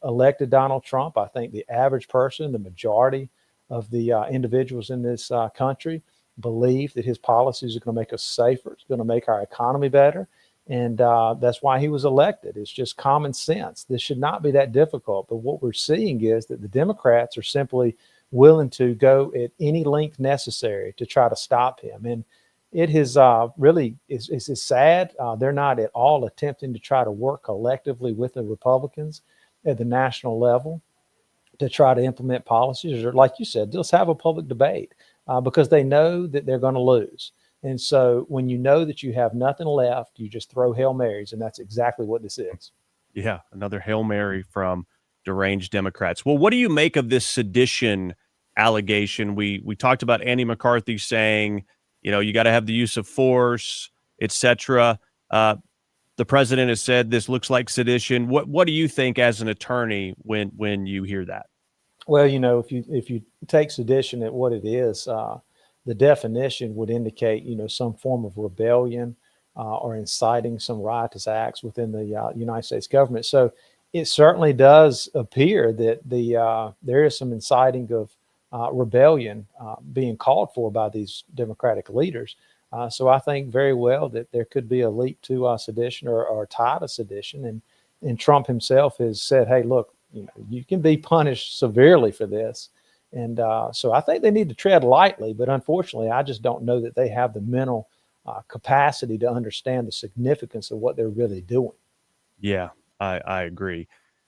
elected Donald Trump. I think the average person, the majority of the individuals in this country believe that his policies are going to make us safer. It's going to make our economy better. And that's why he was elected. It's just common sense. This should not be that difficult. But what we're seeing is that the Democrats are simply willing to go at any length necessary to try to stop him. And it has really is sad. They're not at all attempting to try to work collectively with the Republicans at the national level to try to implement policies, or like you said, just have a public debate because they know that they're going to lose. And so when you know that you have nothing left, you just throw Hail Marys, and that's exactly what this is. Yeah, another Hail Mary from deranged Democrats. Well, what do you make of this sedition allegation? We talked about Andy McCarthy saying, you got to have the use of force, etc. The president has said this looks like sedition. What do you think as an attorney when you hear that? Well, if you take sedition at what it is, the definition would indicate, some form of rebellion or inciting some riotous acts within the United States government. So it certainly does appear that there is some inciting of rebellion being called for by these Democratic leaders. So I think very well that there could be a leap to sedition or tie to sedition. And Trump himself has said, hey, look, you can be punished severely for this. And so I think they need to tread lightly, but unfortunately, I just don't know that they have the mental capacity to understand the significance of what they're really doing. Yeah, I agree.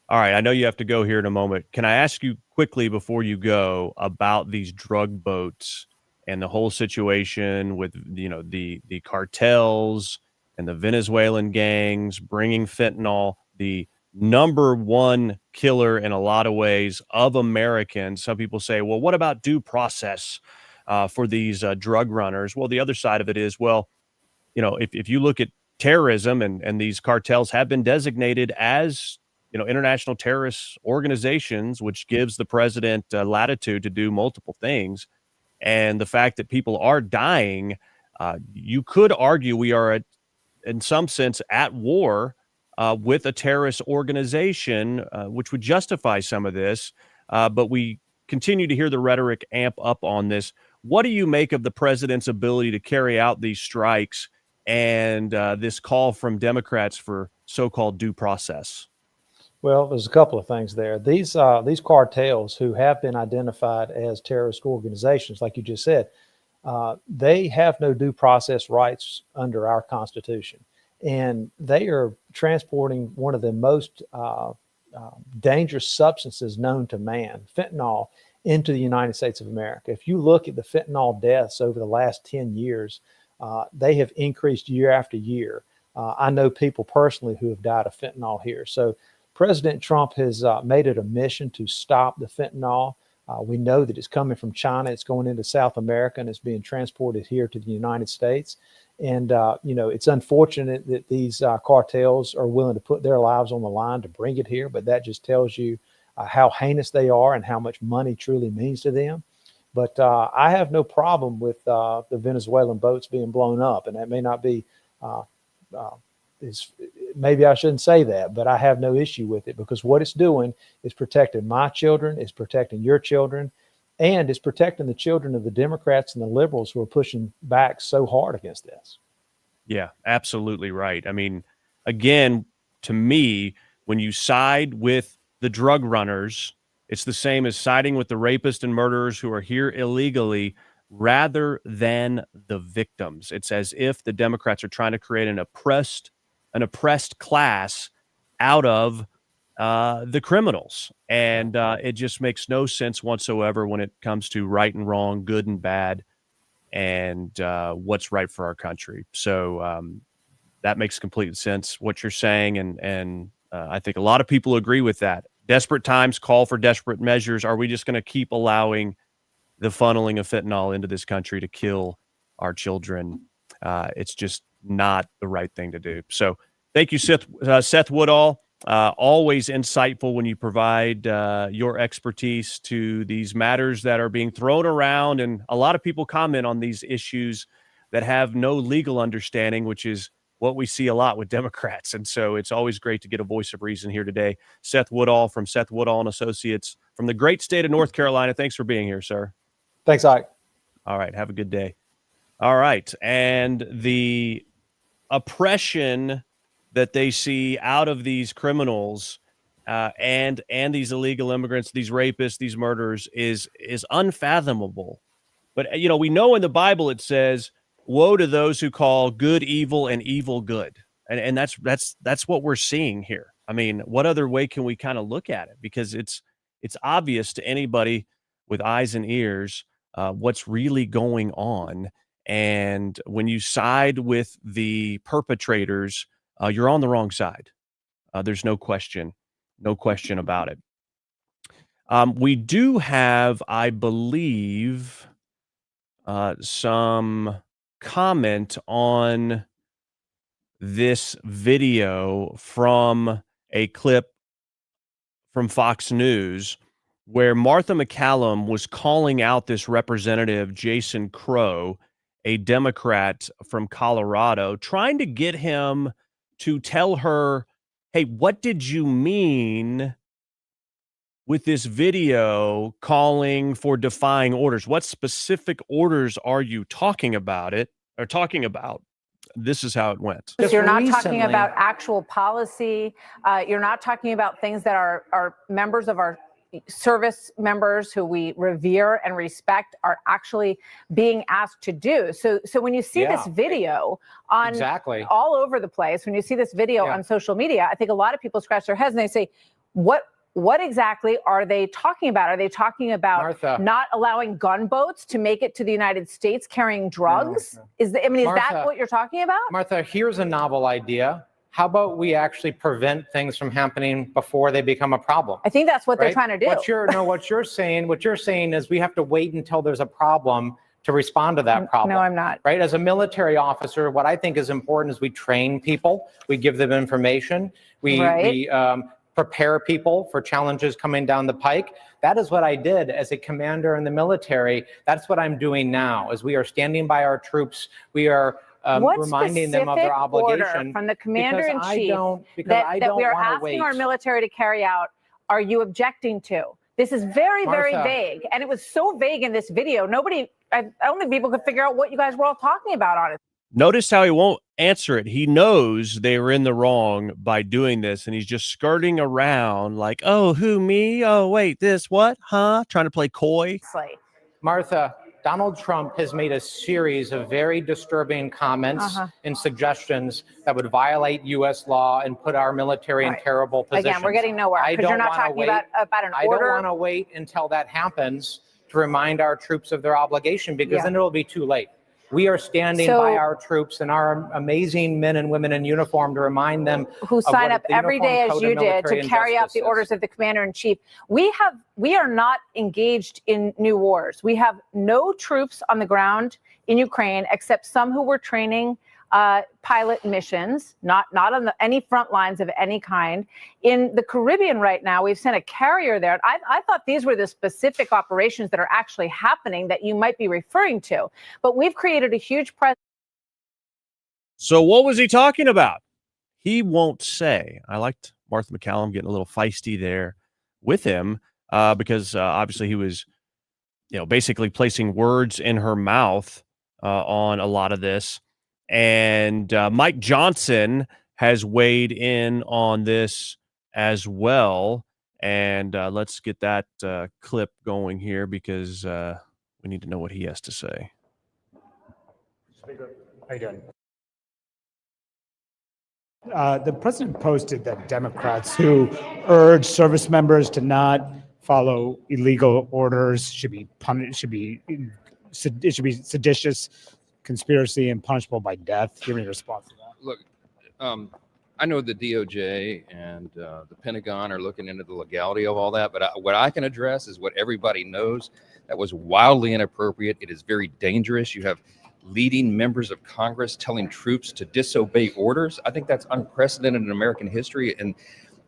All right, I know you have to go here in a moment. Can I ask you quickly before you go about these drug boats and the whole situation with, the cartels and the Venezuelan gangs bringing fentanyl, the number one killer in a lot of ways of Americans. Some people say, well, what about due process for these drug runners? Well, the other side of it is, well, if you look at terrorism and these cartels have been designated as, international terrorist organizations, which gives the president latitude to do multiple things. And the fact that people are dying, you could argue we are, in some sense, at war with a terrorist organization, which would justify some of this. But we continue to hear the rhetoric amp up on this. What do you make of the president's ability to carry out these strikes and this call from Democrats for so-called due process? Well, there's a couple of things there. These cartels who have been identified as terrorist organizations, like you just said, they have no due process rights under our Constitution. And they are transporting one of the most dangerous substances known to man, fentanyl, into the United States of America. If you look at the fentanyl deaths over the last 10 years, they have increased year after year. I know people personally who have died of fentanyl here. So President Trump has made it a mission to stop the fentanyl. We know that it's coming from China. It's going into South America, and it's being transported here to the United States. And, it's unfortunate that these cartels are willing to put their lives on the line to bring it here. But that just tells you how heinous they are and how much money truly means to them. But I have no problem with the Venezuelan boats being blown up. And that may not be maybe I shouldn't say that, but I have no issue with it because what it's doing is protecting my children, it's protecting your children, and it's protecting the children of the Democrats and the liberals who are pushing back so hard against this. Yeah, absolutely right. I mean, again, to me, when you side with the drug runners, it's the same as siding with the rapists and murderers who are here illegally rather than the victims. It's as if the Democrats are trying to create an oppressed class out of the criminals. And it just makes no sense whatsoever when it comes to right and wrong, good and bad, and what's right for our country. So that makes complete sense, what you're saying. And I think a lot of people agree with that. Desperate times call for desperate measures. Are we just going to keep allowing the funneling of fentanyl into this country to kill our children? It's just not the right thing to do. So thank you, Seth Woodall. Always insightful when you provide your expertise to these matters that are being thrown around. And a lot of people comment on these issues that have no legal understanding, which is what we see a lot with Democrats. And so it's always great to get a voice of reason here today. Seth Woodall from Seth Woodall and Associates from the great state of North Carolina. Thanks for being here, sir. Thanks, Ike. All right. Have a good day. All right. And the oppression that they see out of these criminals and these illegal immigrants, these rapists, these murderers is unfathomable. But, you know, we know in the Bible it says, woe to those who call good evil and evil good. And that's what we're seeing here. I mean, what other way can we kind of look at it? Because it's obvious to anybody with eyes and ears what's really going on. And when you side with the perpetrators, you're on the wrong side. There's no question about it. We do have, I believe, some comment on this video from a clip from Fox News where Martha McCallum was calling out this representative, Jason Crow, a Democrat from Colorado, trying to get him to tell her, hey, what did you mean with this video calling for defying orders? What specific orders are you talking about? This is how it went. You're not talking about actual policy. You're not talking about things that are members of our service members who we revere and respect are actually being asked to do. So when you see this video on all over the place, when you see this video on social media, I think a lot of people scratch their heads and they say, what exactly are they talking about? Are they talking about Martha, not allowing gunboats to make it to the United States carrying drugs? No. Is that what you're talking about? Martha, here's a novel idea. How about we actually prevent things from happening before they become a problem? I think that's what they're trying to do. What you're saying is we have to wait until there's a problem to respond to that problem. No, I'm not. Right? As a military officer, what I think is important is we train people, we give them information, we prepare people for challenges coming down the pike. That is what I did as a commander in the military. That's what I'm doing now, as we are standing by our troops. We are reminding them of their obligation. From the commander-in-chief that we are asking our military to carry out, are you objecting to? This is very, very vague. And it was so vague in this video. I don't think people could figure out what you guys were all talking about on it. Notice how he won't answer it. He knows they were in the wrong by doing this, and he's just skirting around like, oh, who, me? Oh, wait, this, what? Huh? Trying to play coy. Martha, Donald Trump has made a series of very disturbing comments and suggestions that would violate U.S. law and put our military in terrible positions. Again, we're getting nowhere because you're not talking about an order. I don't want to wait until that happens to remind our troops of their obligation, because then it'll be too late. We are standing by our troops and our amazing men and women in uniform to remind them who sign up every day as you did to carry out the orders of the commander-in-chief. We are not engaged in new wars. We have no troops on the ground in Ukraine except some who were training pilot missions, not on any front lines of any kind. In the Caribbean right now, we've sent a carrier there. I thought these were the specific operations that are actually happening that you might be referring to. But we've created a huge presence. So what was he talking about? He won't say. I liked Martha McCallum getting a little feisty there with him because obviously he was, basically placing words in her mouth on a lot of this. And Mike Johnson has weighed in on this as well. And let's get that clip going here because we need to know what he has to say. How you doing? The president posted that Democrats who urge service members to not follow illegal orders should be punished. It should be seditious, conspiracy, and punishable by death. Give me a response to that. Look, I know the DOJ and the Pentagon are looking into the legality of all that, but what I can address is what everybody knows. That was wildly inappropriate. It is very dangerous. You have leading members of Congress telling troops to disobey orders. I think that's unprecedented in American history. And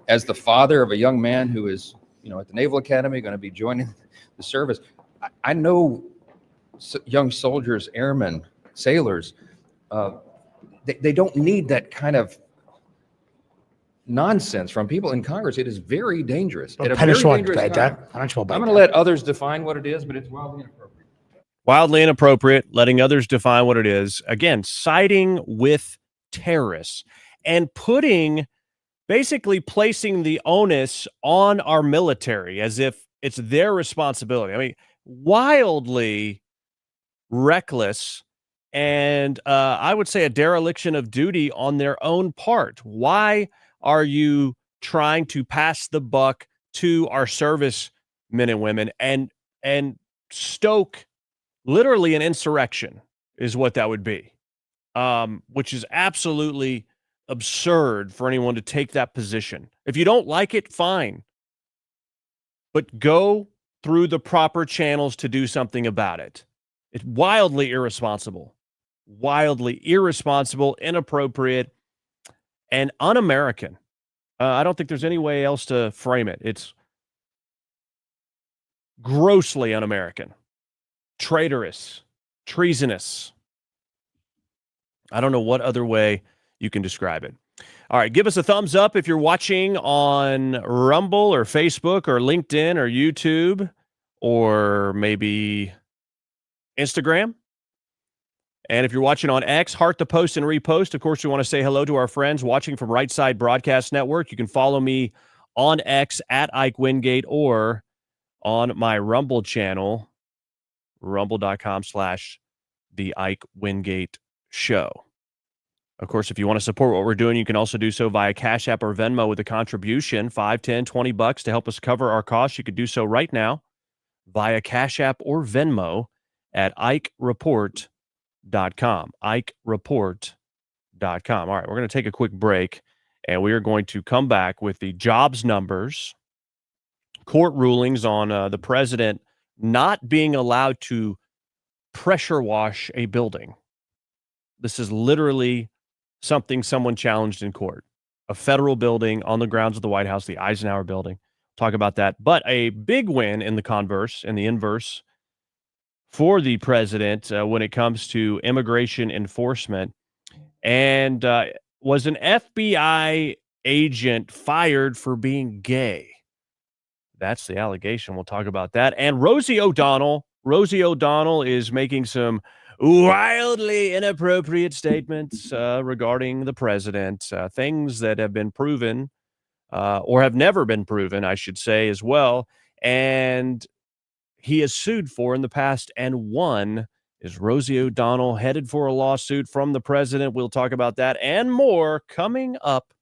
as the father of a young man who is, at the Naval Academy, going to be joining the service, I know young soldiers, airmen, sailors, they don't need that kind of nonsense from people in Congress. It is very dangerous. At a very dangerous time. I'm going to let others define what it is, but it's wildly inappropriate. Wildly inappropriate, letting others define what it is. Again, siding with terrorists and basically placing the onus on our military as if it's their responsibility. I mean, wildly reckless and I would say a dereliction of duty on their own part. Why are you trying to pass the buck to our service men and women and stoke literally an insurrection is what that would be, which is absolutely absurd for anyone to take that position. If you don't like it, fine, but go through the proper channels to do something about it. It's wildly irresponsible, inappropriate, and un-American. I don't think there's any way else to frame it. It's grossly un-American, traitorous, treasonous. I don't know what other way you can describe it. All right, give us a thumbs up if you're watching on Rumble or Facebook or LinkedIn or YouTube or maybe Instagram. And if you're watching on X, heart the post and repost. Of course, we want to say hello to our friends watching from Right Side Broadcast Network. You can follow me on X at Ike Wingate or on my Rumble channel, rumble.com/The Ike Wingate Show. Of course, if you want to support what we're doing, you can also do so via Cash App or Venmo with a contribution, $5, $10, $20 to help us cover our costs. You could do so right now via Cash App or Venmo at IkeReport.com. IkeReport.com. All right, we're going to take a quick break, and we are going to come back with the jobs numbers, court rulings on the president not being allowed to pressure wash a building. This is literally something someone challenged in court. A federal building on the grounds of the White House, the Eisenhower building. Talk about that. But a big win in the inverse for the president when it comes to immigration enforcement. And was an FBI agent fired for being gay? That's the allegation. We'll talk about that. And Rosie O'Donnell is making some wildly inappropriate statements regarding the president, things that have been proven or have never been proven, I should say, as well. And he is sued for in the past and won. Is Rosie O'Donnell headed for a lawsuit from the president? We'll talk about that and more coming up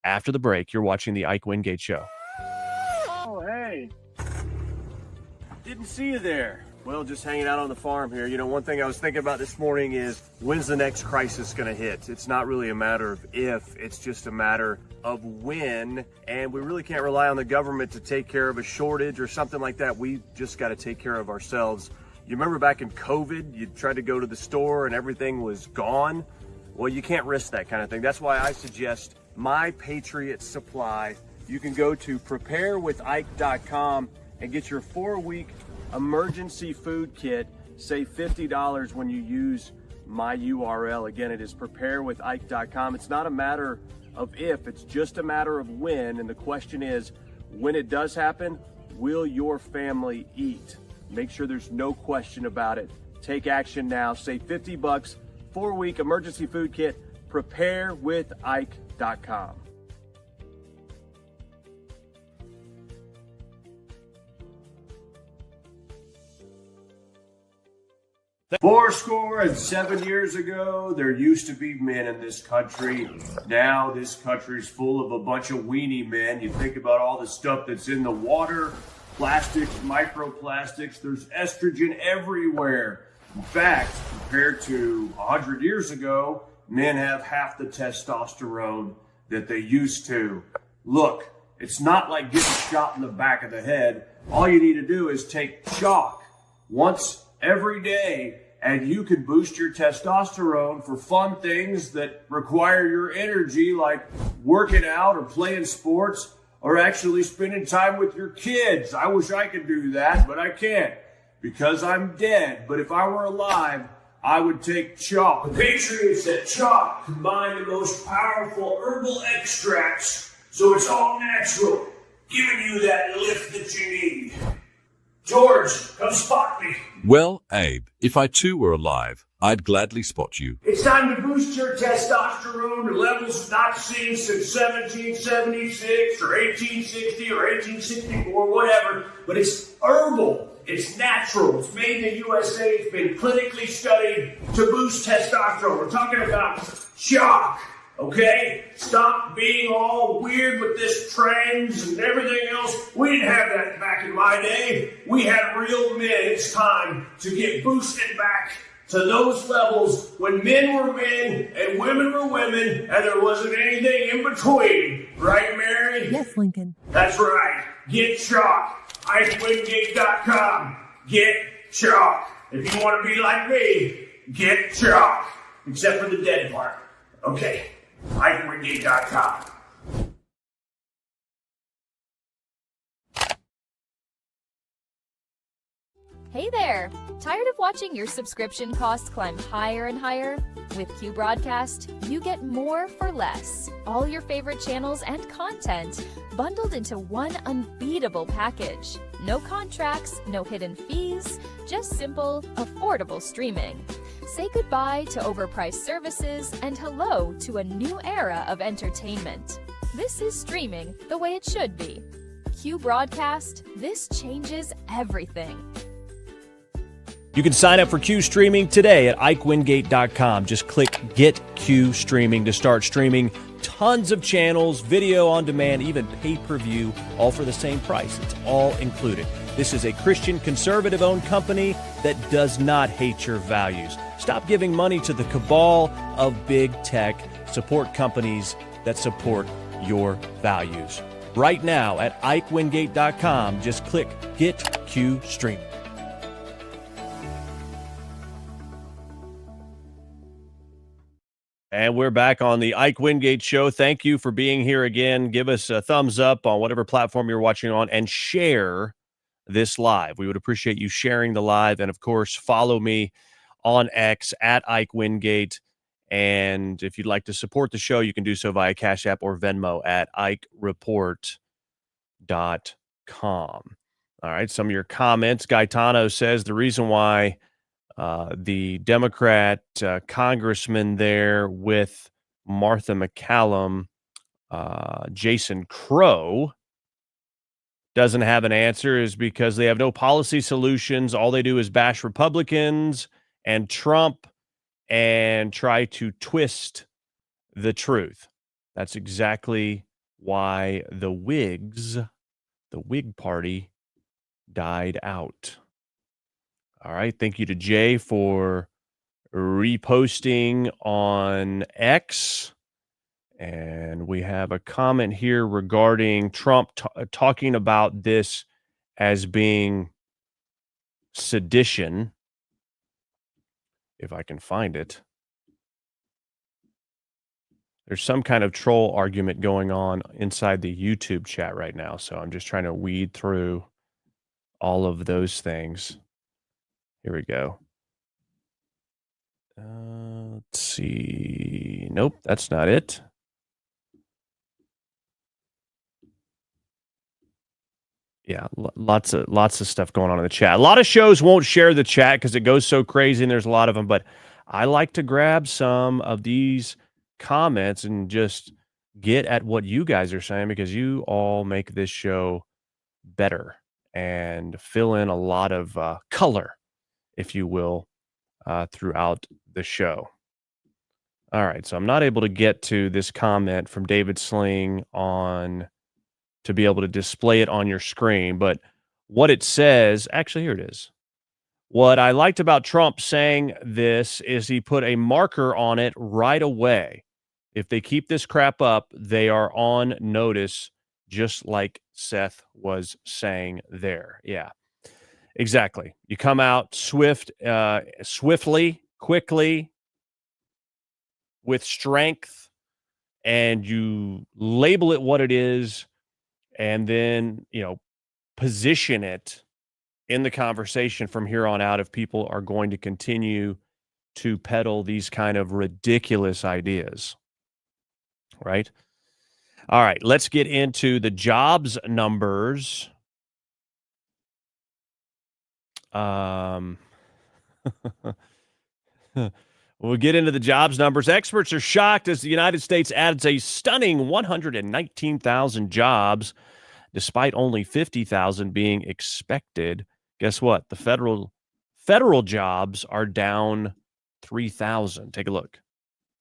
after the break. You're watching the Ike Wingate Show. Oh, hey. Didn't see you there. Well, just hanging out on the farm here. You know, one thing I was thinking about this morning is when's the next crisis going to hit? It's not really a matter of if, it's just a matter of when. And we really can't rely on the government to take care of a shortage or something like that. We just got to take care of ourselves. You remember back in COVID, you tried to go to the store and everything was gone? Well, you can't risk that kind of thing. That's why I suggest My Patriot Supply. You can go to preparewithike.com and get your 4-week emergency food kit. Save $50 when you use my URL. Again, it is preparewithike.com. It's not a matter of if, it's just a matter of when. And the question is, when it does happen, will your family eat? Make sure there's no question about it. Take action now. Save $50, 4-week emergency food kit, preparewithike.com. Fourscore and 7 years ago, there used to be men in this country. Now this country's full of a bunch of weenie men. You think about all the stuff that's in the water, plastics, microplastics, there's estrogen everywhere. In fact, compared to 100 years ago, men have half the testosterone that they used to. Look, it's not like getting shot in the back of the head. All you need to do is take chalk once every day, and you can boost your testosterone for fun things that require your energy, like working out or playing sports or actually spending time with your kids. I wish I could do that, but I can't because I'm dead. But if I were alive, I would take chalk. The Patriots at Chalk combine the most powerful herbal extracts, so it's all natural, giving you that lift that you need. George, come spot me. Well, Abe, if I too were alive, I'd gladly spot you. It's time to boost your testosterone to levels not seen since 1776 or 1860 or 1864, whatever. But it's herbal. It's natural. It's made in the USA. It's been clinically studied to boost testosterone. We're talking about shock. Okay? Stop being all weird with this trends and everything else. We didn't have that back in my day. We had real men. It's time to get boosted back to those levels when men were men and women were women and there wasn't anything in between. Right, Mary? Yes, Lincoln. That's right. Get shock. IkeWingate.com. Get shock. If you want to be like me, get shock. Except for the dead part. Okay. IkeWingate.com. Hey there! Tired of watching your subscription costs climb higher and higher? With Q Broadcast, you get more for less. All your favorite channels and content bundled into one unbeatable package. No contracts, no hidden fees, just simple, affordable streaming. Say goodbye to overpriced services and hello to a new era of entertainment. This is streaming the way it should be. Q Broadcast, this changes everything. You can sign up for Q Streaming today at IkeWingate.com. Just click Get Q Streaming to start streaming tons of channels, video on demand, even pay-per-view, all for the same price. It's all included. This is a Christian conservative-owned company that does not hate your values. Stop giving money to the cabal of big tech. Support companies that support your values. Right now at IkeWingate.com, just click Get Q Streaming. And we're back on the Ike Wingate Show. Thank you for being here again. Give us a thumbs up on whatever platform you're watching on and share this live. We would appreciate you sharing the live. And, of course, follow me on X at Ike Wingate. And if you'd like to support the show, you can do so via Cash App or Venmo at IkeReport.com. All right, some of your comments. Gaetano says the reason why the Democrat congressman there with Martha McCallum, Jason Crow, doesn't have an answer is because they have no policy solutions. All they do is bash Republicans and Trump and try to twist the truth. That's exactly why the Whigs, the Whig Party, died out. All right. Thank you to Jay for reposting on X. And we have a comment here regarding Trump talking about this as being sedition. If I can find it. There's some kind of troll argument going on inside the YouTube chat right now. So I'm just trying to weed through all of those things. Here we go. Let's see. Nope, that's not it. Yeah, lots of stuff going on in the chat. A lot of shows won't share the chat because it goes so crazy and there's a lot of them. But I like to grab some of these comments and just get at what you guys are saying because you all make this show better and fill in a lot of color, if you will, throughout the show. All right, so I'm not able to get to this comment from David Sling on to be able to display it on your screen, but what it says, actually, here it is. What I liked about Trump saying this is he put a marker on it right away. If they keep this crap up, they are on notice, just like Seth was saying there. Yeah. Exactly. You come out swiftly, quickly, with strength, and you label it what it is, and then, position it in the conversation from here on out if people are going to continue to peddle these kind of ridiculous ideas. Right? All right, let's get into the jobs numbers We'll get into the jobs numbers. Experts are shocked as the United States adds a stunning 119,000 jobs, despite only 50,000 being expected. Guess what? The federal jobs are down 3,000. Take a look.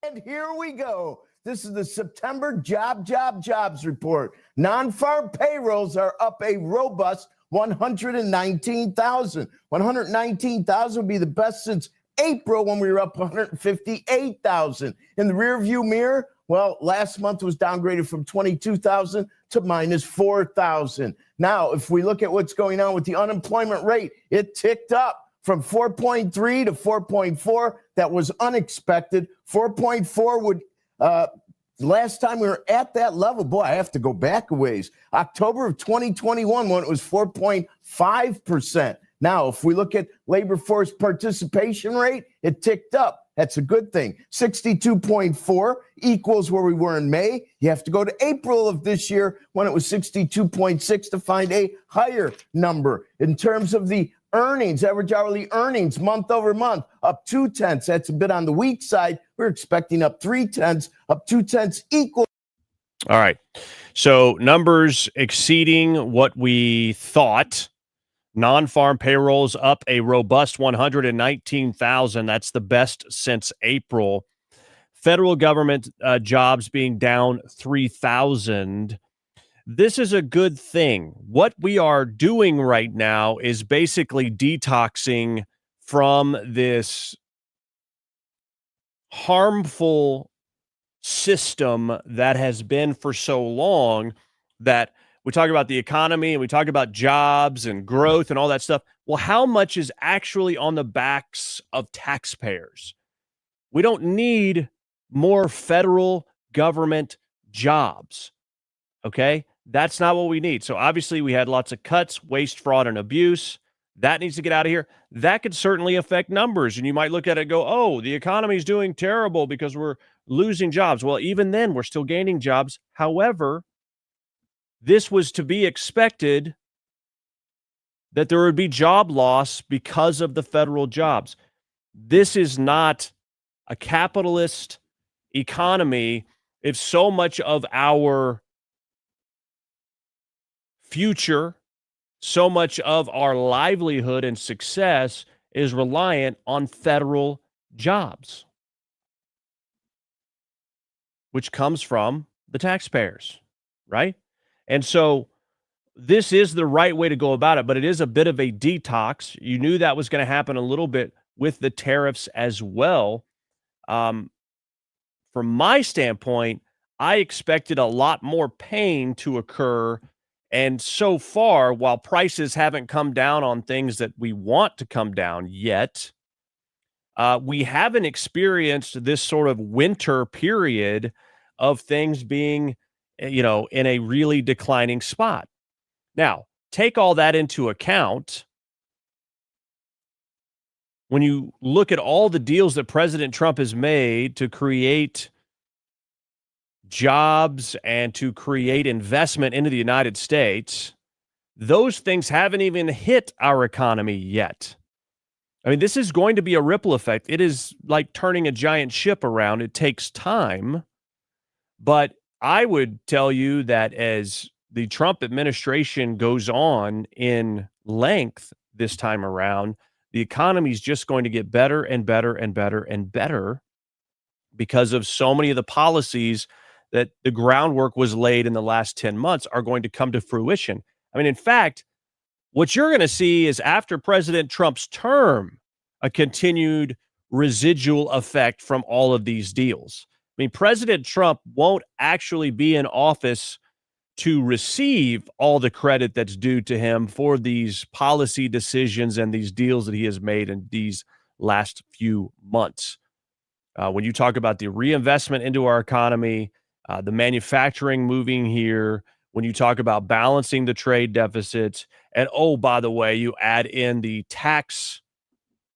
And here we go. This is the September jobs report. Non-farm payrolls are up a robust 119,000. 119,000 would be the best since April when we were up 158,000. In the rearview mirror, well, last month was downgraded from 22,000 to minus 4,000. Now, if we look at what's going on with the unemployment rate, it ticked up from 4.3 to 4.4. That was unexpected. 4.4 would, last time we were at that level, boy, I have to go back a ways. October of 2021, when it was 4.5%. Now, if we look at labor force participation rate, it ticked up. That's a good thing. 62.4 equals where we were in May. You have to go to April of this year when it was 62.6 to find a higher number. In terms of the earnings, average hourly earnings month over month, up 0.2. That's a bit on the weak side. We're expecting up 0.3, up 0.2 equal. All right. So numbers exceeding what we thought. Non-farm payrolls up a robust 119,000. That's the best since April. Federal government jobs being down 3,000. This is a good thing. What we are doing right now is basically detoxing from this harmful system that has been for so long, that we talk about the economy and we talk about jobs and growth and all that stuff. Well, how much is actually on the backs of taxpayers? We don't need more federal government jobs. Okay? That's not what we need. So obviously we had lots of cuts, waste, fraud, and abuse. That needs to get out of here. That could certainly affect numbers. And you might look at it and go, oh, the economy is doing terrible because we're losing jobs. Well, even then, we're still gaining jobs. However, this was to be expected, that there would be job loss because of the federal jobs. This is not a capitalist economy if so much of our future, so much of our livelihood and success is reliant on federal jobs, which comes from the taxpayers, right? And so this is the right way to go about it, but it is a bit of a detox. You knew that was going to happen a little bit with the tariffs as well. From my standpoint, I expected a lot more pain to occur. And so far, while prices haven't come down on things that we want to come down yet, we haven't experienced this sort of winter period of things being, in a really declining spot. Now, take all that into account. When you look at all the deals that President Trump has made to create jobs and to create investment into the United States, those things haven't even hit our economy yet. I mean, this is going to be a ripple effect. It is like turning a giant ship around. It takes time, but I would tell you that as the Trump administration goes on in length this time around, the economy is just going to get better and better and better and better because of so many of the policies that the groundwork was laid in the last 10 months are going to come to fruition. I mean, in fact, what you're going to see is after President Trump's term, a continued residual effect from all of these deals. I mean, President Trump won't actually be in office to receive all the credit that's due to him for these policy decisions and these deals that he has made in these last few months. When you talk about the reinvestment into our economy, the manufacturing moving here, when you talk about balancing the trade deficits, and oh, by the way, you add in the tax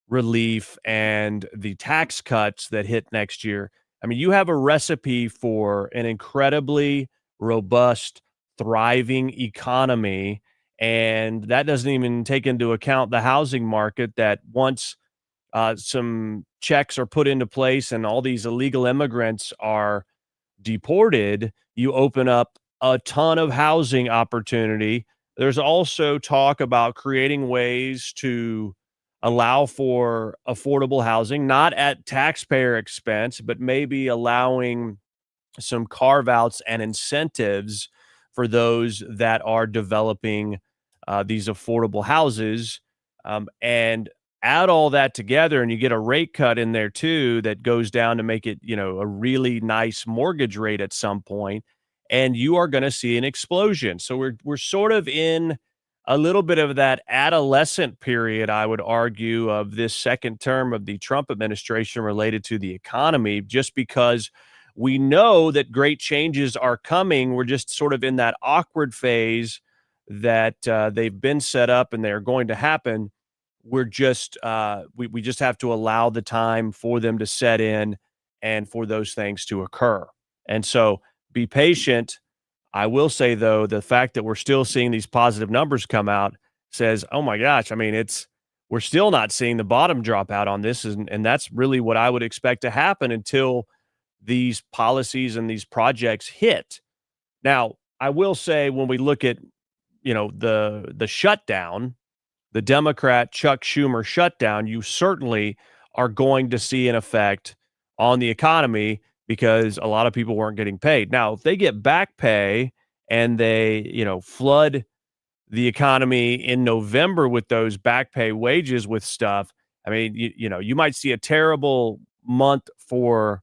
relief and the tax cuts that hit next year. I mean, you have a recipe for an incredibly robust, thriving economy. And that doesn't even take into account the housing market that once some checks are put into place and all these illegal immigrants are deported, you open up a ton of housing opportunity. There's also talk about creating ways to allow for affordable housing, not at taxpayer expense, but maybe allowing some carve outs and incentives for those that are developing these affordable houses. And add all that together and you get a rate cut in there too that goes down to make it, a really nice mortgage rate at some point, and you are going to see an explosion. So we're sort of in a little bit of that adolescent period, I would argue, of this second term of the Trump administration related to the economy, just because we know that great changes are coming. We're just sort of in that awkward phase that they've been set up and they're going to happen. We're just we just have to allow the time for them to set in and for those things to occur. And so be patient. I will say, though, the fact that we're still seeing these positive numbers come out says, oh my gosh, I mean, we're still not seeing the bottom drop out on this. And that's really what I would expect to happen until these policies and these projects hit. Now, I will say when we look at, the shutdown, the Democrat Chuck Schumer shutdown, you certainly are going to see an effect on the economy because a lot of people weren't getting paid. Now, if they get back pay and they, flood the economy in November with those back pay wages with stuff, I mean, you might see a terrible month for,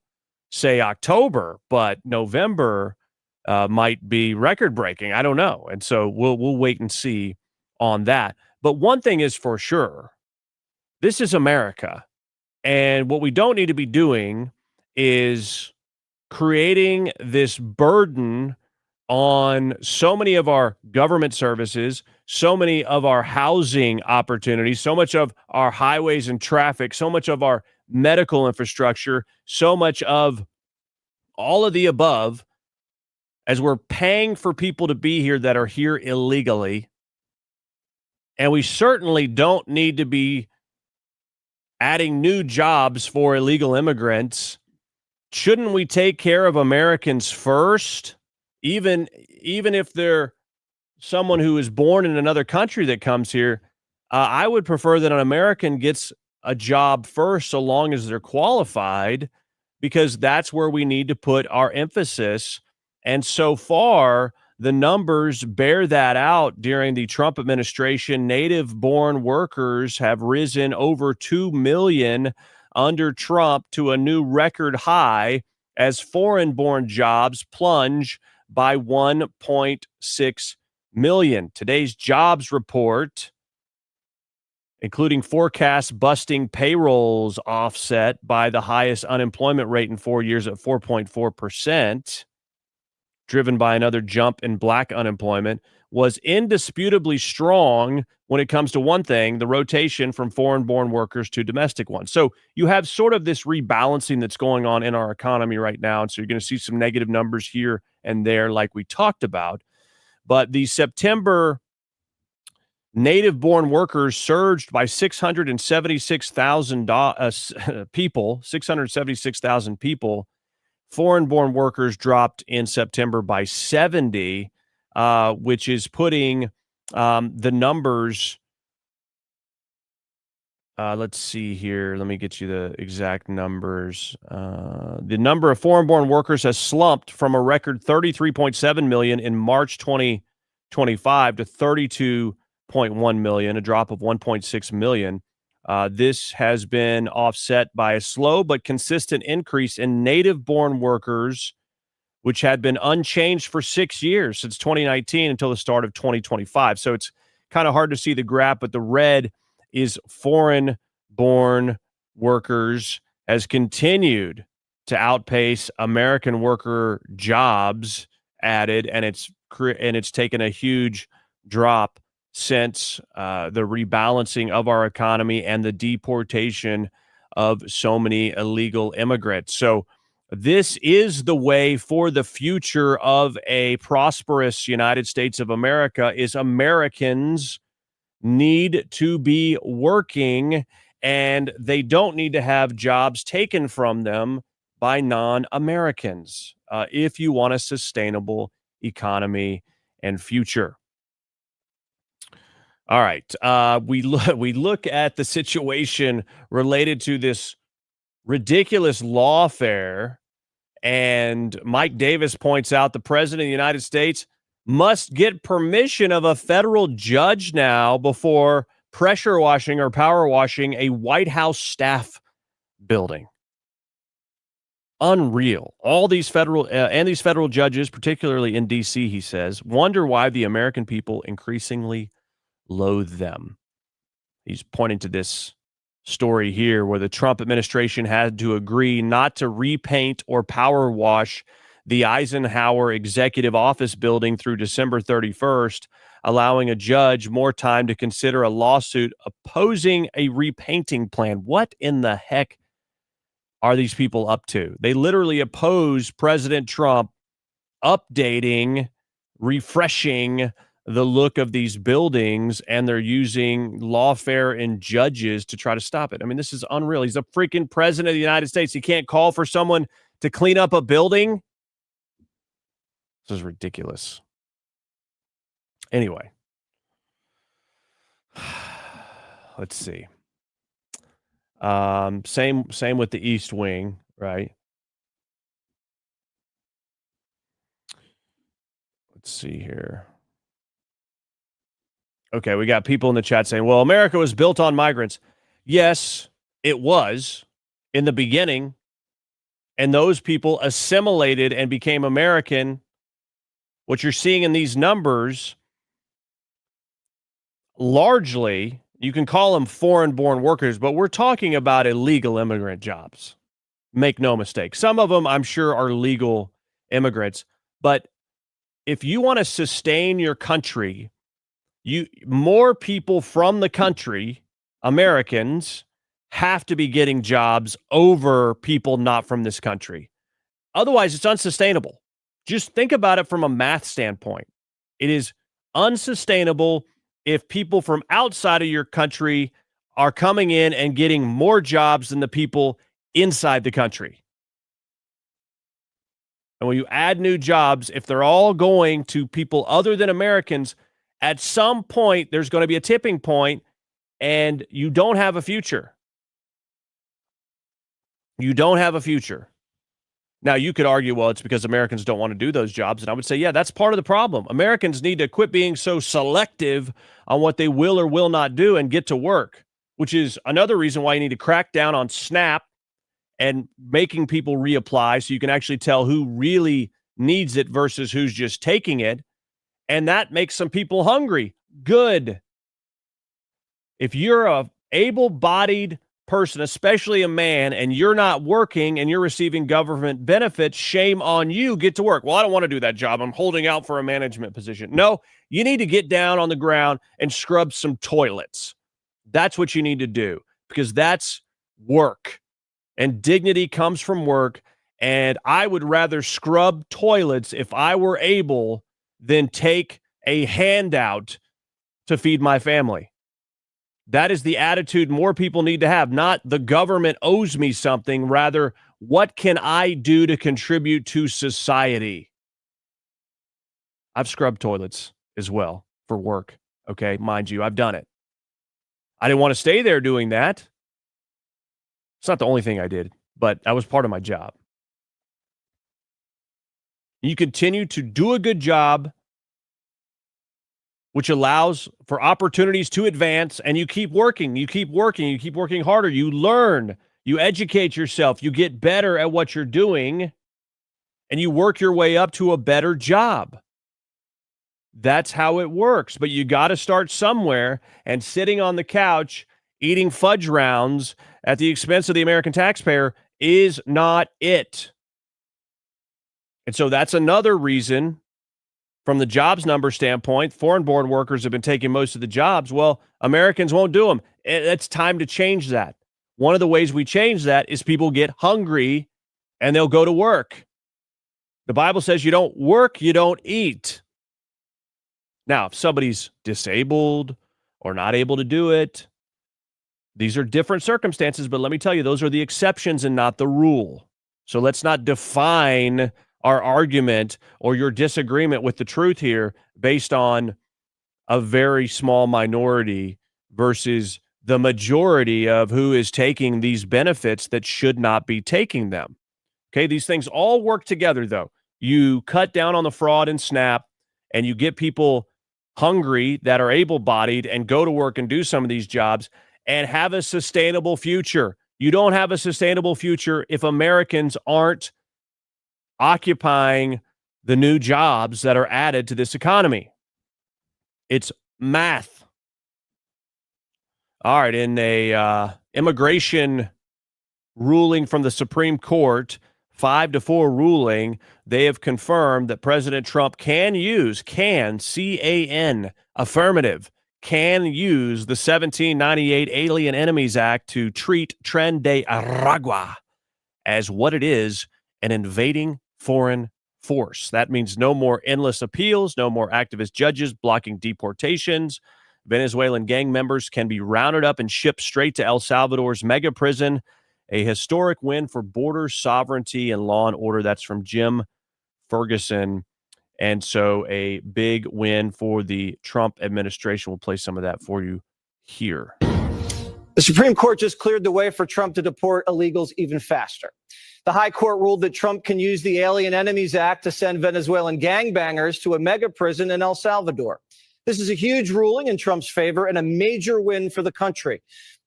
say, October, but November might be record breaking. I don't know. And so we'll wait and see on that. But one thing is for sure, this is America. And what we don't need to be doing is creating this burden on so many of our government services, so many of our housing opportunities, so much of our highways and traffic, so much of our medical infrastructure, so much of all of the above, as we're paying for people to be here that are here illegally. And we certainly don't need to be adding new jobs for illegal immigrants. Shouldn't we take care of Americans first, even if they're someone who is born in another country that comes here? I would prefer that an American gets a job first so long as they're qualified, because that's where we need to put our emphasis. And so far, the numbers bear that out. During the Trump administration, native-born workers have risen over 2 million under Trump to a new record high, as foreign-born jobs plunge by 1.6 million. Today's jobs report, including forecast busting payrolls offset by the highest unemployment rate in 4 years at 4.4%, driven by another jump in black unemployment, was indisputably strong when it comes to one thing: the rotation from foreign-born workers to domestic ones. So you have sort of this rebalancing that's going on in our economy right now. And so you're going to see some negative numbers here and there, like we talked about. But the September native-born workers surged by 676,000 people, 676,000 people. Foreign-born workers dropped in September by 70, which is putting the numbers. Let's see here. Let me get you the exact numbers. The number of foreign-born workers has slumped from a record 33.7 million in March 2025 to 32.1 million, a drop of 1.6 million. This has been offset by a slow but consistent increase in native-born workers, which had been unchanged for 6 years, since 2019 until the start of 2025. So it's kind of hard to see the graph, but the red is foreign-born workers has continued to outpace American worker jobs added, and it's taken a huge drop since the rebalancing of our economy and the deportation of so many illegal immigrants. So This is the way for the future of a prosperous United States of America. Is Americans need to be working, and they don't need to have jobs taken from them by non-Americans if you want a sustainable economy and future. All right. We look at the situation related to this ridiculous lawfare, and Mike Davis points out the president of the United States must get permission of a federal judge now before pressure washing or power washing a White House staff building. Unreal. All these federal judges, particularly in D.C., he says, wonder why the American people increasingly loathe them. He's pointing to this story here where the Trump administration had to agree not to repaint or power wash the Eisenhower Executive Office building through December 31st, allowing a judge more time to consider a lawsuit opposing a repainting plan. What in the heck are these people up to? They literally oppose President Trump updating, refreshing the look of these buildings, and they're using lawfare and judges to try to stop it. I mean, this is unreal. He's the freaking president of the United States. He can't call for someone to clean up a building. This is ridiculous. Anyway, let's see. Same with the East Wing, right? Let's see here. Okay, we got people in the chat saying, well, America was built on migrants. Yes, it was in the beginning. And those people assimilated and became American. What you're seeing in these numbers, largely, you can call them foreign-born workers, but we're talking about illegal immigrant jobs. Make no mistake. Some of them, I'm sure, are legal immigrants. But if you want to sustain your country, more people from the country, Americans, have to be getting jobs over people not from this country. Otherwise, it's unsustainable. Just think about it from a math standpoint. It is unsustainable if people from outside of your country are coming in and getting more jobs than the people inside the country. And when you add new jobs, if they're all going to people other than Americans, at some point, there's going to be a tipping point, and you don't have a future. You don't have a future. Now, you could argue, well, it's because Americans don't want to do those jobs. And I would say, yeah, that's part of the problem. Americans need to quit being so selective on what they will or will not do and get to work, which is another reason why you need to crack down on SNAP and making people reapply so you can actually tell who really needs it versus who's just taking it. And that makes some people hungry. Good. If you're a able-bodied person, especially a man, and you're not working and you're receiving government benefits, shame on you. Get to work. Well, I don't want to do that job. I'm holding out for a management position. No, you need to get down on the ground and scrub some toilets. That's what you need to do, because that's work. And dignity comes from work. And I would rather scrub toilets if I were able than take a handout to feed my family. That is the attitude more people need to have. Not the government owes me something. Rather, what can I do to contribute to society? I've scrubbed toilets as well for work. Okay, mind you, I've done it. I didn't want to stay there doing that. It's not the only thing I did, but that was part of my job. You continue to do a good job, which allows for opportunities to advance, and you keep working, you keep working harder, you learn, you educate yourself, you get better at what you're doing, and you work your way up to a better job. That's how it works, but you got to start somewhere, and sitting on the couch eating fudge rounds at the expense of the American taxpayer is not it. And so that's another reason, from the jobs number standpoint, foreign-born workers have been taking most of the jobs. Well, Americans won't do them. It's time to change that. One of the ways we change that is people get hungry and they'll go to work. The Bible says you don't work, you don't eat. Now, if somebody's disabled or not able to do it, these are different circumstances, but let me tell you, those are the exceptions and not the rule. So let's not define our argument or your disagreement with the truth here based on a very small minority versus the majority of who is taking these benefits that should not be taking them. Okay, these things all work together, though. You cut down on the fraud and SNAP, and you get people hungry that are able-bodied and go to work and do some of these jobs and have a sustainable future. You don't have a sustainable future if Americans aren't occupying the new jobs that are added to this economy. It's math. All right, in a immigration ruling from the Supreme Court, 5-4 ruling, they have confirmed that President Trump can, C-A-N, affirmative, can use the 1798 Alien Enemies Act to treat Tren de Aragua as what it is, an invading foreign force. That means no more endless appeals, no more activist judges blocking deportations. Venezuelan gang members can be rounded up and shipped straight to El Salvador's mega prison. A historic win for border sovereignty and law and order. That's from Jim Ferguson. And so a big win for the Trump administration. We'll play some of that for you here. The Supreme Court just cleared the way for Trump to deport illegals even faster. The High Court ruled that Trump can use the Alien Enemies Act to send Venezuelan gangbangers to a mega prison in El Salvador. This is a huge ruling in Trump's favor and a major win for the country.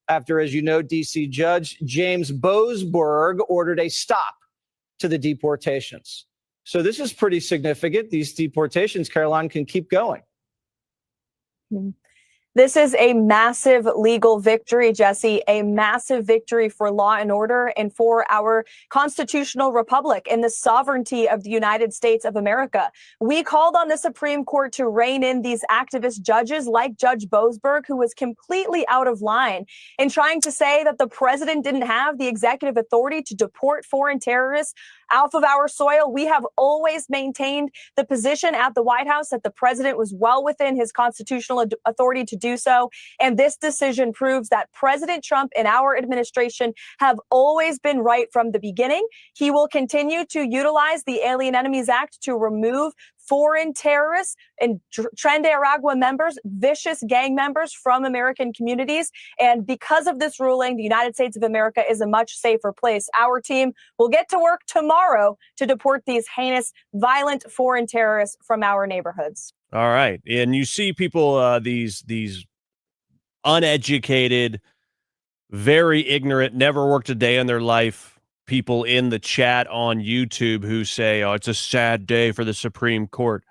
After, as you know, D.C. Judge James Boasberg ordered a stop to the deportations. So this is pretty significant. These deportations, Caroline, can keep going. This is a massive legal victory, Jesse, a massive victory for law and order and for our constitutional republic and the sovereignty of the United States of America. We called on the Supreme Court to rein in these activist judges like Judge Boasberg, who was completely out of line in trying to say that the president didn't have the executive authority to deport foreign terrorists off of our soil. We have always maintained the position at the White House that the president was well within his constitutional authority to do so. And this decision proves that President Trump and our administration have always been right from the beginning. He will continue to utilize the Alien Enemies Act to remove foreign terrorists and Tren de Aragua members, vicious gang members from American communities. And because of this ruling, the United States of America is a much safer place. Our team will get to work tomorrow to deport these heinous, violent foreign terrorists from our neighborhoods. All right. And you see people, these uneducated, very ignorant, never worked a day in their life people in the chat on YouTube who say, oh, it's a sad day for the Supreme Court.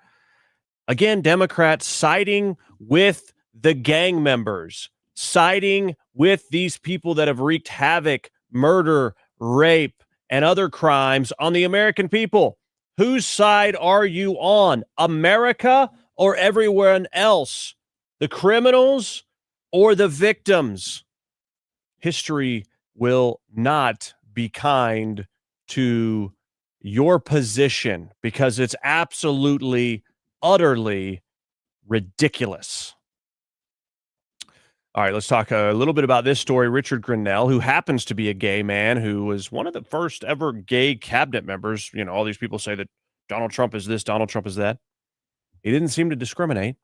Again, Democrats siding with the gang members, siding with these people that have wreaked havoc, murder, rape, and other crimes on the American people. Whose side are you on? America or everyone else? The criminals or the victims? History will not be kind to your position because it's absolutely, utterly ridiculous. All right, let's talk a little bit about this story. Richard Grenell, who happens to be a gay man, who was one of the first ever gay cabinet members. You know, all these people say that Donald Trump is this, Donald Trump is that. He didn't seem to discriminate.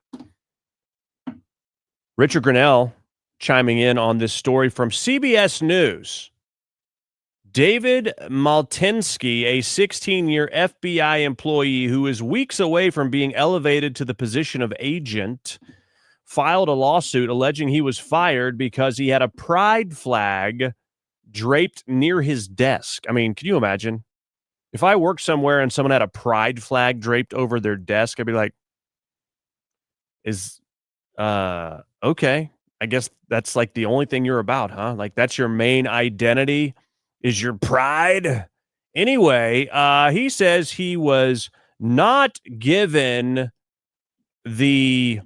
Richard Grenell chiming in on this story from CBS News. David Maltinsky, a 16-year FBI employee who is weeks away from being elevated to the position of agent, filed a lawsuit alleging he was fired because he had a pride flag draped near his desk. I mean, can you imagine? If I worked somewhere and someone had a pride flag draped over their desk, I'd be like, okay, I guess that's like the only thing you're about, huh? Like that's your main identity is your pride. Anyway, he says he was not given the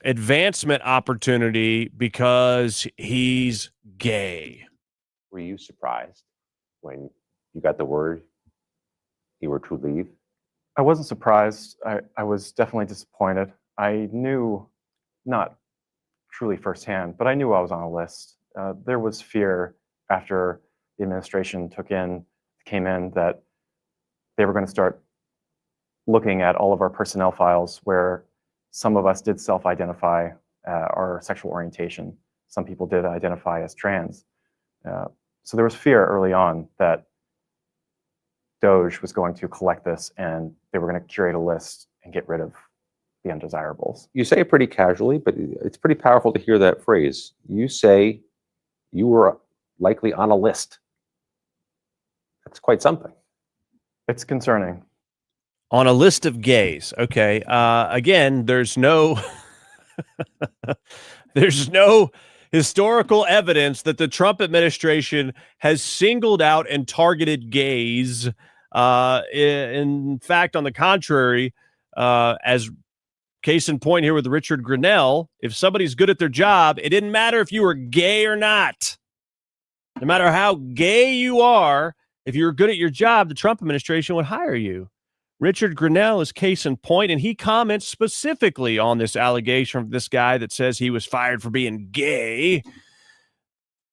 advancement opportunity because he's gay. Were you surprised when you got the word he were to leave? I wasn't surprised. I was definitely disappointed. I knew, not truly firsthand, but I knew I was on a list. There was fear after the administration came in that they were going to start looking at all of our personnel files where some of us did self-identify our sexual orientation. Some people did identify as trans. So there was fear early on that DOJ was going to collect this and they were going to curate a list and get rid of the undesirables. You say it pretty casually, but it's pretty powerful to hear that phrase. You say you were likely on a list. That's quite something. It's concerning. On a list of gays. Okay. Again, there's no there's no historical evidence that the Trump administration has singled out and targeted gays. In fact, on the contrary, as case in point here with Richard Grenell, if somebody's good at their job, it didn't matter if you were gay or not. No matter how gay you are, if you're good at your job, the Trump administration would hire you. Richard Grenell is case in point, and he comments specifically on this allegation from this guy that says he was fired for being gay.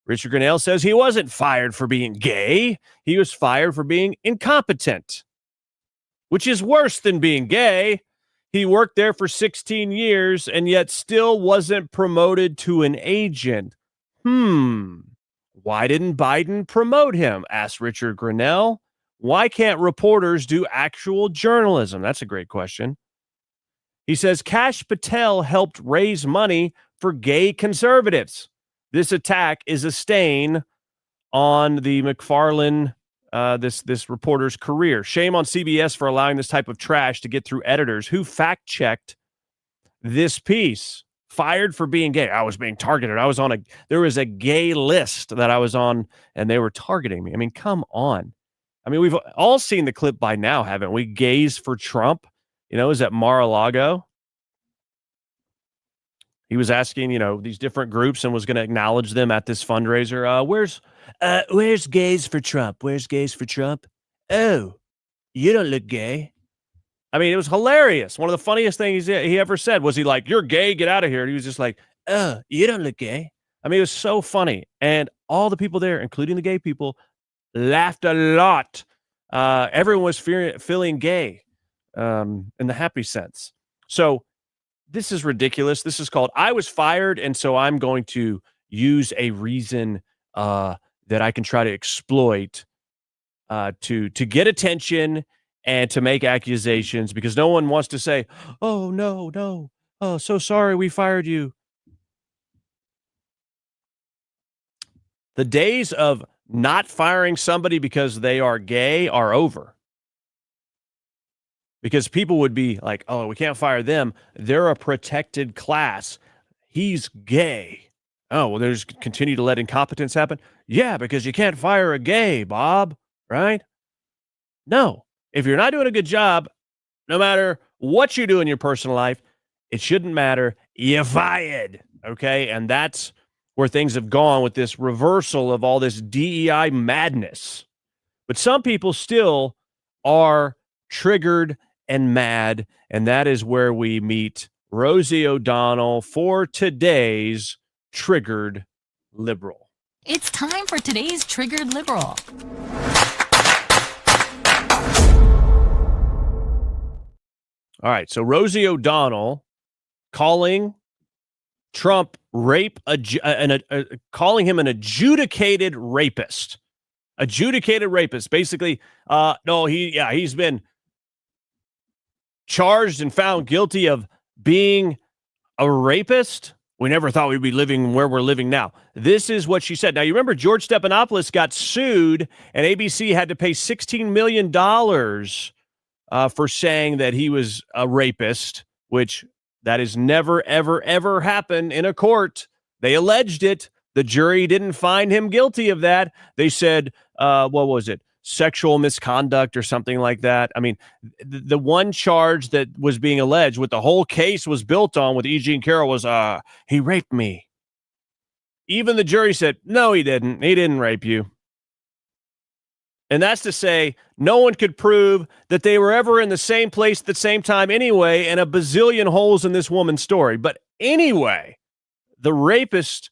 Richard Grenell says he wasn't fired for being gay. He was fired for being incompetent, which is worse than being gay. He worked there for 16 years and yet still wasn't promoted to an agent. Why didn't Biden promote him? Asked Richard Grenell. Why can't reporters do actual journalism? That's a great question. He says Kash Patel helped raise money for gay conservatives. This attack is a stain on the McFarland, this reporter's career. Shame on CBS for allowing this type of trash to get through editors who fact-checked this piece. Fired for being gay. I was being targeted. There was a gay list that I was on, and they were targeting me. I mean, come on. I mean, we've all seen the clip by now, haven't we? Gays for Trump, is at Mar-a-Lago. He was asking, these different groups and was going to acknowledge them at this fundraiser. Where's gays for Trump? Where's gays for Trump? Oh, you don't look gay. I mean, it was hilarious. One of the funniest things he ever said was he like, you're gay, get out of here. And he was just like, oh, you don't look gay. I mean, it was so funny. And all the people there, including the gay people, laughed a lot. Everyone was feeling gay in the happy sense. So this is ridiculous. This is called I was fired, and so I'm going to use a reason that I can try to exploit to get attention and to make accusations because no one wants to say, oh, no. Oh, so sorry we fired you. The days of not firing somebody because they are gay are over. Because people would be like, oh, we can't fire them. They're a protected class. He's gay. Oh, well, there's continue to let incompetence happen. Yeah, because you can't fire a gay, Bob, right? No. If you're not doing a good job, no matter what you do in your personal life, it shouldn't matter. You're fired. Okay. And that's where things have gone with this reversal of all this DEI madness. But some people still are triggered and mad. And that is where we meet Rosie O'Donnell for today's Triggered Liberal. It's time for today's Triggered Liberal. All right. So Rosie O'Donnell calling Trump calling him an adjudicated rapist. Adjudicated rapist. Basically, he's been charged and found guilty of being a rapist. We never thought we'd be living where we're living now. This is what she said. Now, you remember George Stephanopoulos got sued and ABC had to pay $16 million for saying that he was a rapist, which that has never, ever, ever happened in a court. They alleged it. The jury didn't find him guilty of that. They said, what was it? Sexual misconduct or something like that. I mean, the one charge that was being alleged, what the whole case was built on with E. Jean Carroll was, he raped me. Even the jury said, no, he didn't. He didn't rape you. And that's to say, no one could prove that they were ever in the same place at the same time anyway, and a bazillion holes in this woman's story. But anyway, the rapist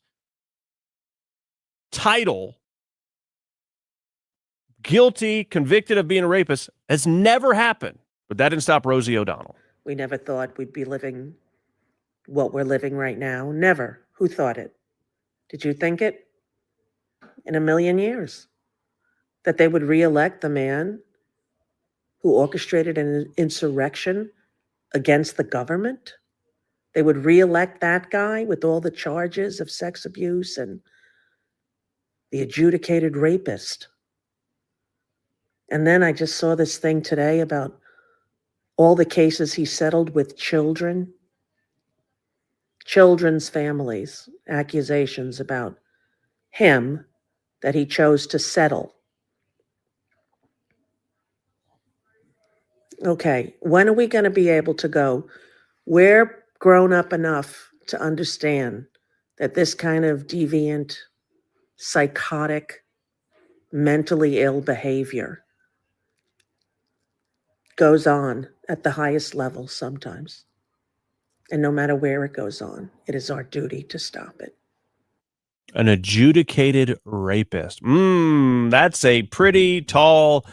title, guilty, convicted of being a rapist, has never happened. But that didn't stop Rosie O'Donnell. We never thought we'd be living what we're living right now. Never. Who thought it? Did you think it? In a million years. That they would reelect the man who orchestrated an insurrection against the government? They would reelect that guy with all the charges of sex abuse and the adjudicated rapist. And then I just saw this thing today about all the cases he settled with children, children's families, accusations about him that he chose to settle. Okay, when are we going to be able to go, we're grown up enough to understand that this kind of deviant, psychotic, mentally ill behavior goes on at the highest level sometimes. And no matter where it goes on, it is our duty to stop it. An adjudicated rapist. That's a pretty tall,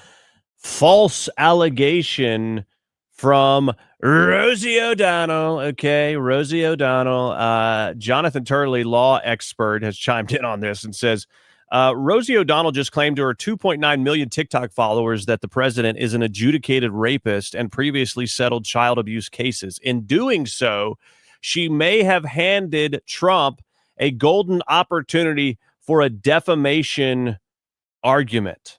false allegation from Rosie O'Donnell. Okay, Rosie O'Donnell. Jonathan Turley, law expert, has chimed in on this and says, Rosie O'Donnell just claimed to her 2.9 million TikTok followers that the president is an adjudicated rapist and previously settled child abuse cases. In doing so, she may have handed Trump a golden opportunity for a defamation argument.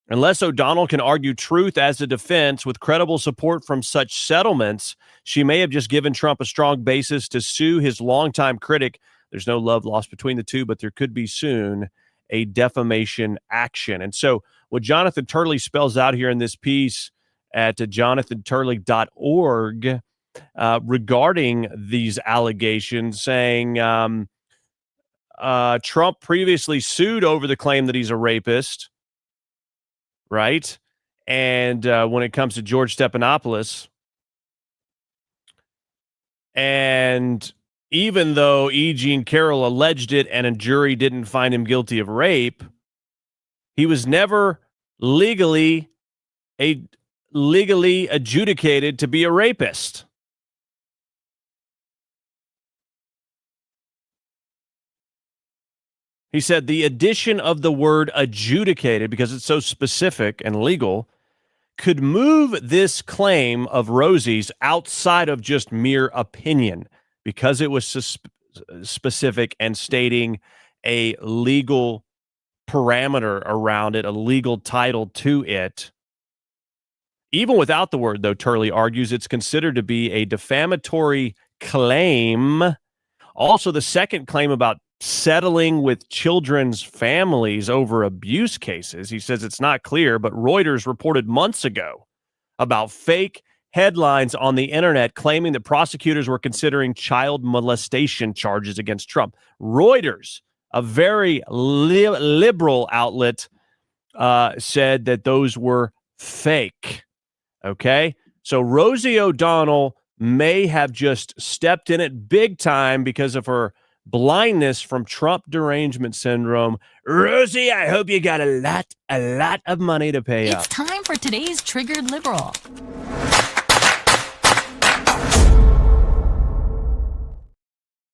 Unless O'Donnell can argue truth as a defense with credible support from such settlements, she may have just given Trump a strong basis to sue his longtime critic. There's no love lost between the two, but there could be soon a defamation action. And so what Jonathan Turley spells out here in this piece at jonathanturley.org regarding these allegations, saying Trump previously sued over the claim that he's a rapist, right? And when it comes to George Stephanopoulos, and even though E. Jean Carroll alleged it and a jury didn't find him guilty of rape, he was never legally adjudicated to be a rapist. He said the addition of the word adjudicated, because it's so specific and legal, could move this claim of Rosie's outside of just mere opinion, because it was specific and stating a legal parameter around it, a legal title to it. Even without the word, though, Turley argues it's considered to be a defamatory claim. Also, the second claim about settling with children's families over abuse cases, he says it's not clear, but Reuters reported months ago about fake headlines on the internet claiming that prosecutors were considering child molestation charges against Trump. Reuters, a very liberal outlet, said that those were fake. Okay? So Rosie O'Donnell may have just stepped in it big time because of her blindness from Trump derangement syndrome. Rosie, I hope you got a lot of money to pay up. It's time for today's Triggered Liberal.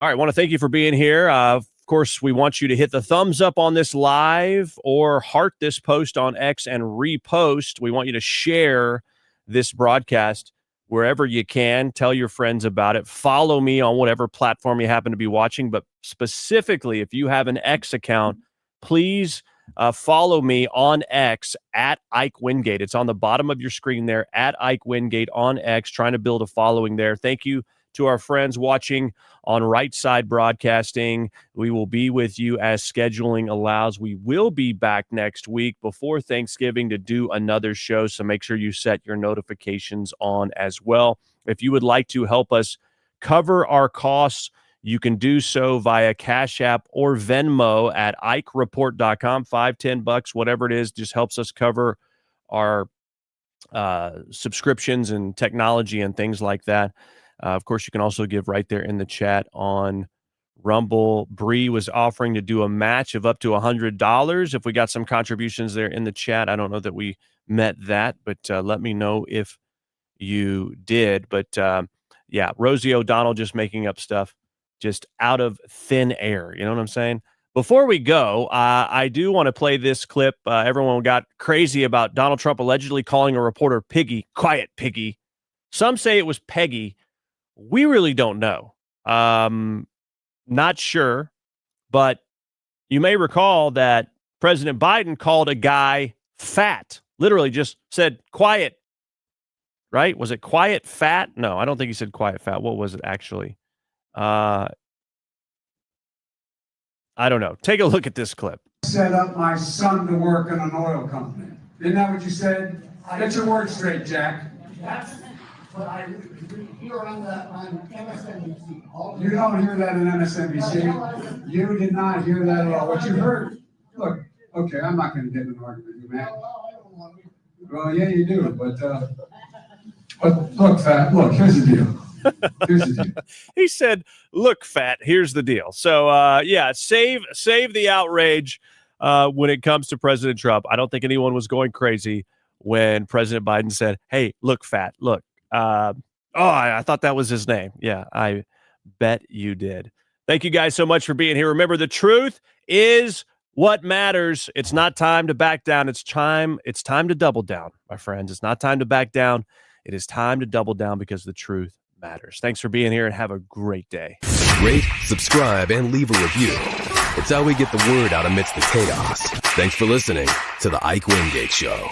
All right, I want to thank you for being here. Of course, we want you to hit the thumbs up on this live or heart this post on X and repost. We want you to share this broadcast wherever you can. Tell your friends about it. Follow me on whatever platform you happen to be watching. But specifically, if you have an X account, please follow me on X at Ike Wingate. It's on the bottom of your screen there, at Ike Wingate on X, trying to build a following there. Thank you to our friends watching on Right Side Broadcasting. We will be with you as scheduling allows. We will be back next week before Thanksgiving to do another show, so make sure you set your notifications on as well. If you would like to help us cover our costs, you can do so via Cash App or Venmo at IkeReport.com. $5-10, whatever it is, just helps us cover our subscriptions and technology and things like that. Of course, you can also give right there in the chat on Rumble. Bree was offering to do a match of up to $100 if we got some contributions there in the chat. I don't know that we met that, but let me know if you did. But yeah, Rosie O'Donnell just making up stuff just out of thin air. You know what I'm saying? Before we go, I do want to play this clip. Everyone got crazy about Donald Trump allegedly calling a reporter Piggy. Quiet, Piggy. Some say it was Peggy. We really don't know. Not sure, but you may recall that President Biden called a guy fat. Literally just said quiet, right? Was it quiet fat? No, I don't think he said quiet fat. What was it actually? I don't know. Take a look at this clip. Set up my son to work in an oil company. Isn't that what you said? Get your words straight, Jack. That's what I hear on MSNBC. You don't hear that in MSNBC. You did not hear that at all. What you heard, look, okay, I'm not going to get in an argument with you, man. Well, yeah, you do, but look, fat, look, here's the deal. He said, look, fat, here's the deal. So, yeah, save the outrage when it comes to President Trump. I don't think anyone was going crazy when President Biden said, hey, look, fat, look. I thought that was his name. Yeah, I bet you did. Thank you guys so much for being here. Remember, the truth is what matters. It's not time to back down. It's time to double down, my friends. It's not time to back down. It is time to double down because the truth matters. Thanks for being here and have a great day. Rate, subscribe, and leave a review. It's how we get the word out amidst the chaos. Thanks for listening to The Ike Wingate Show.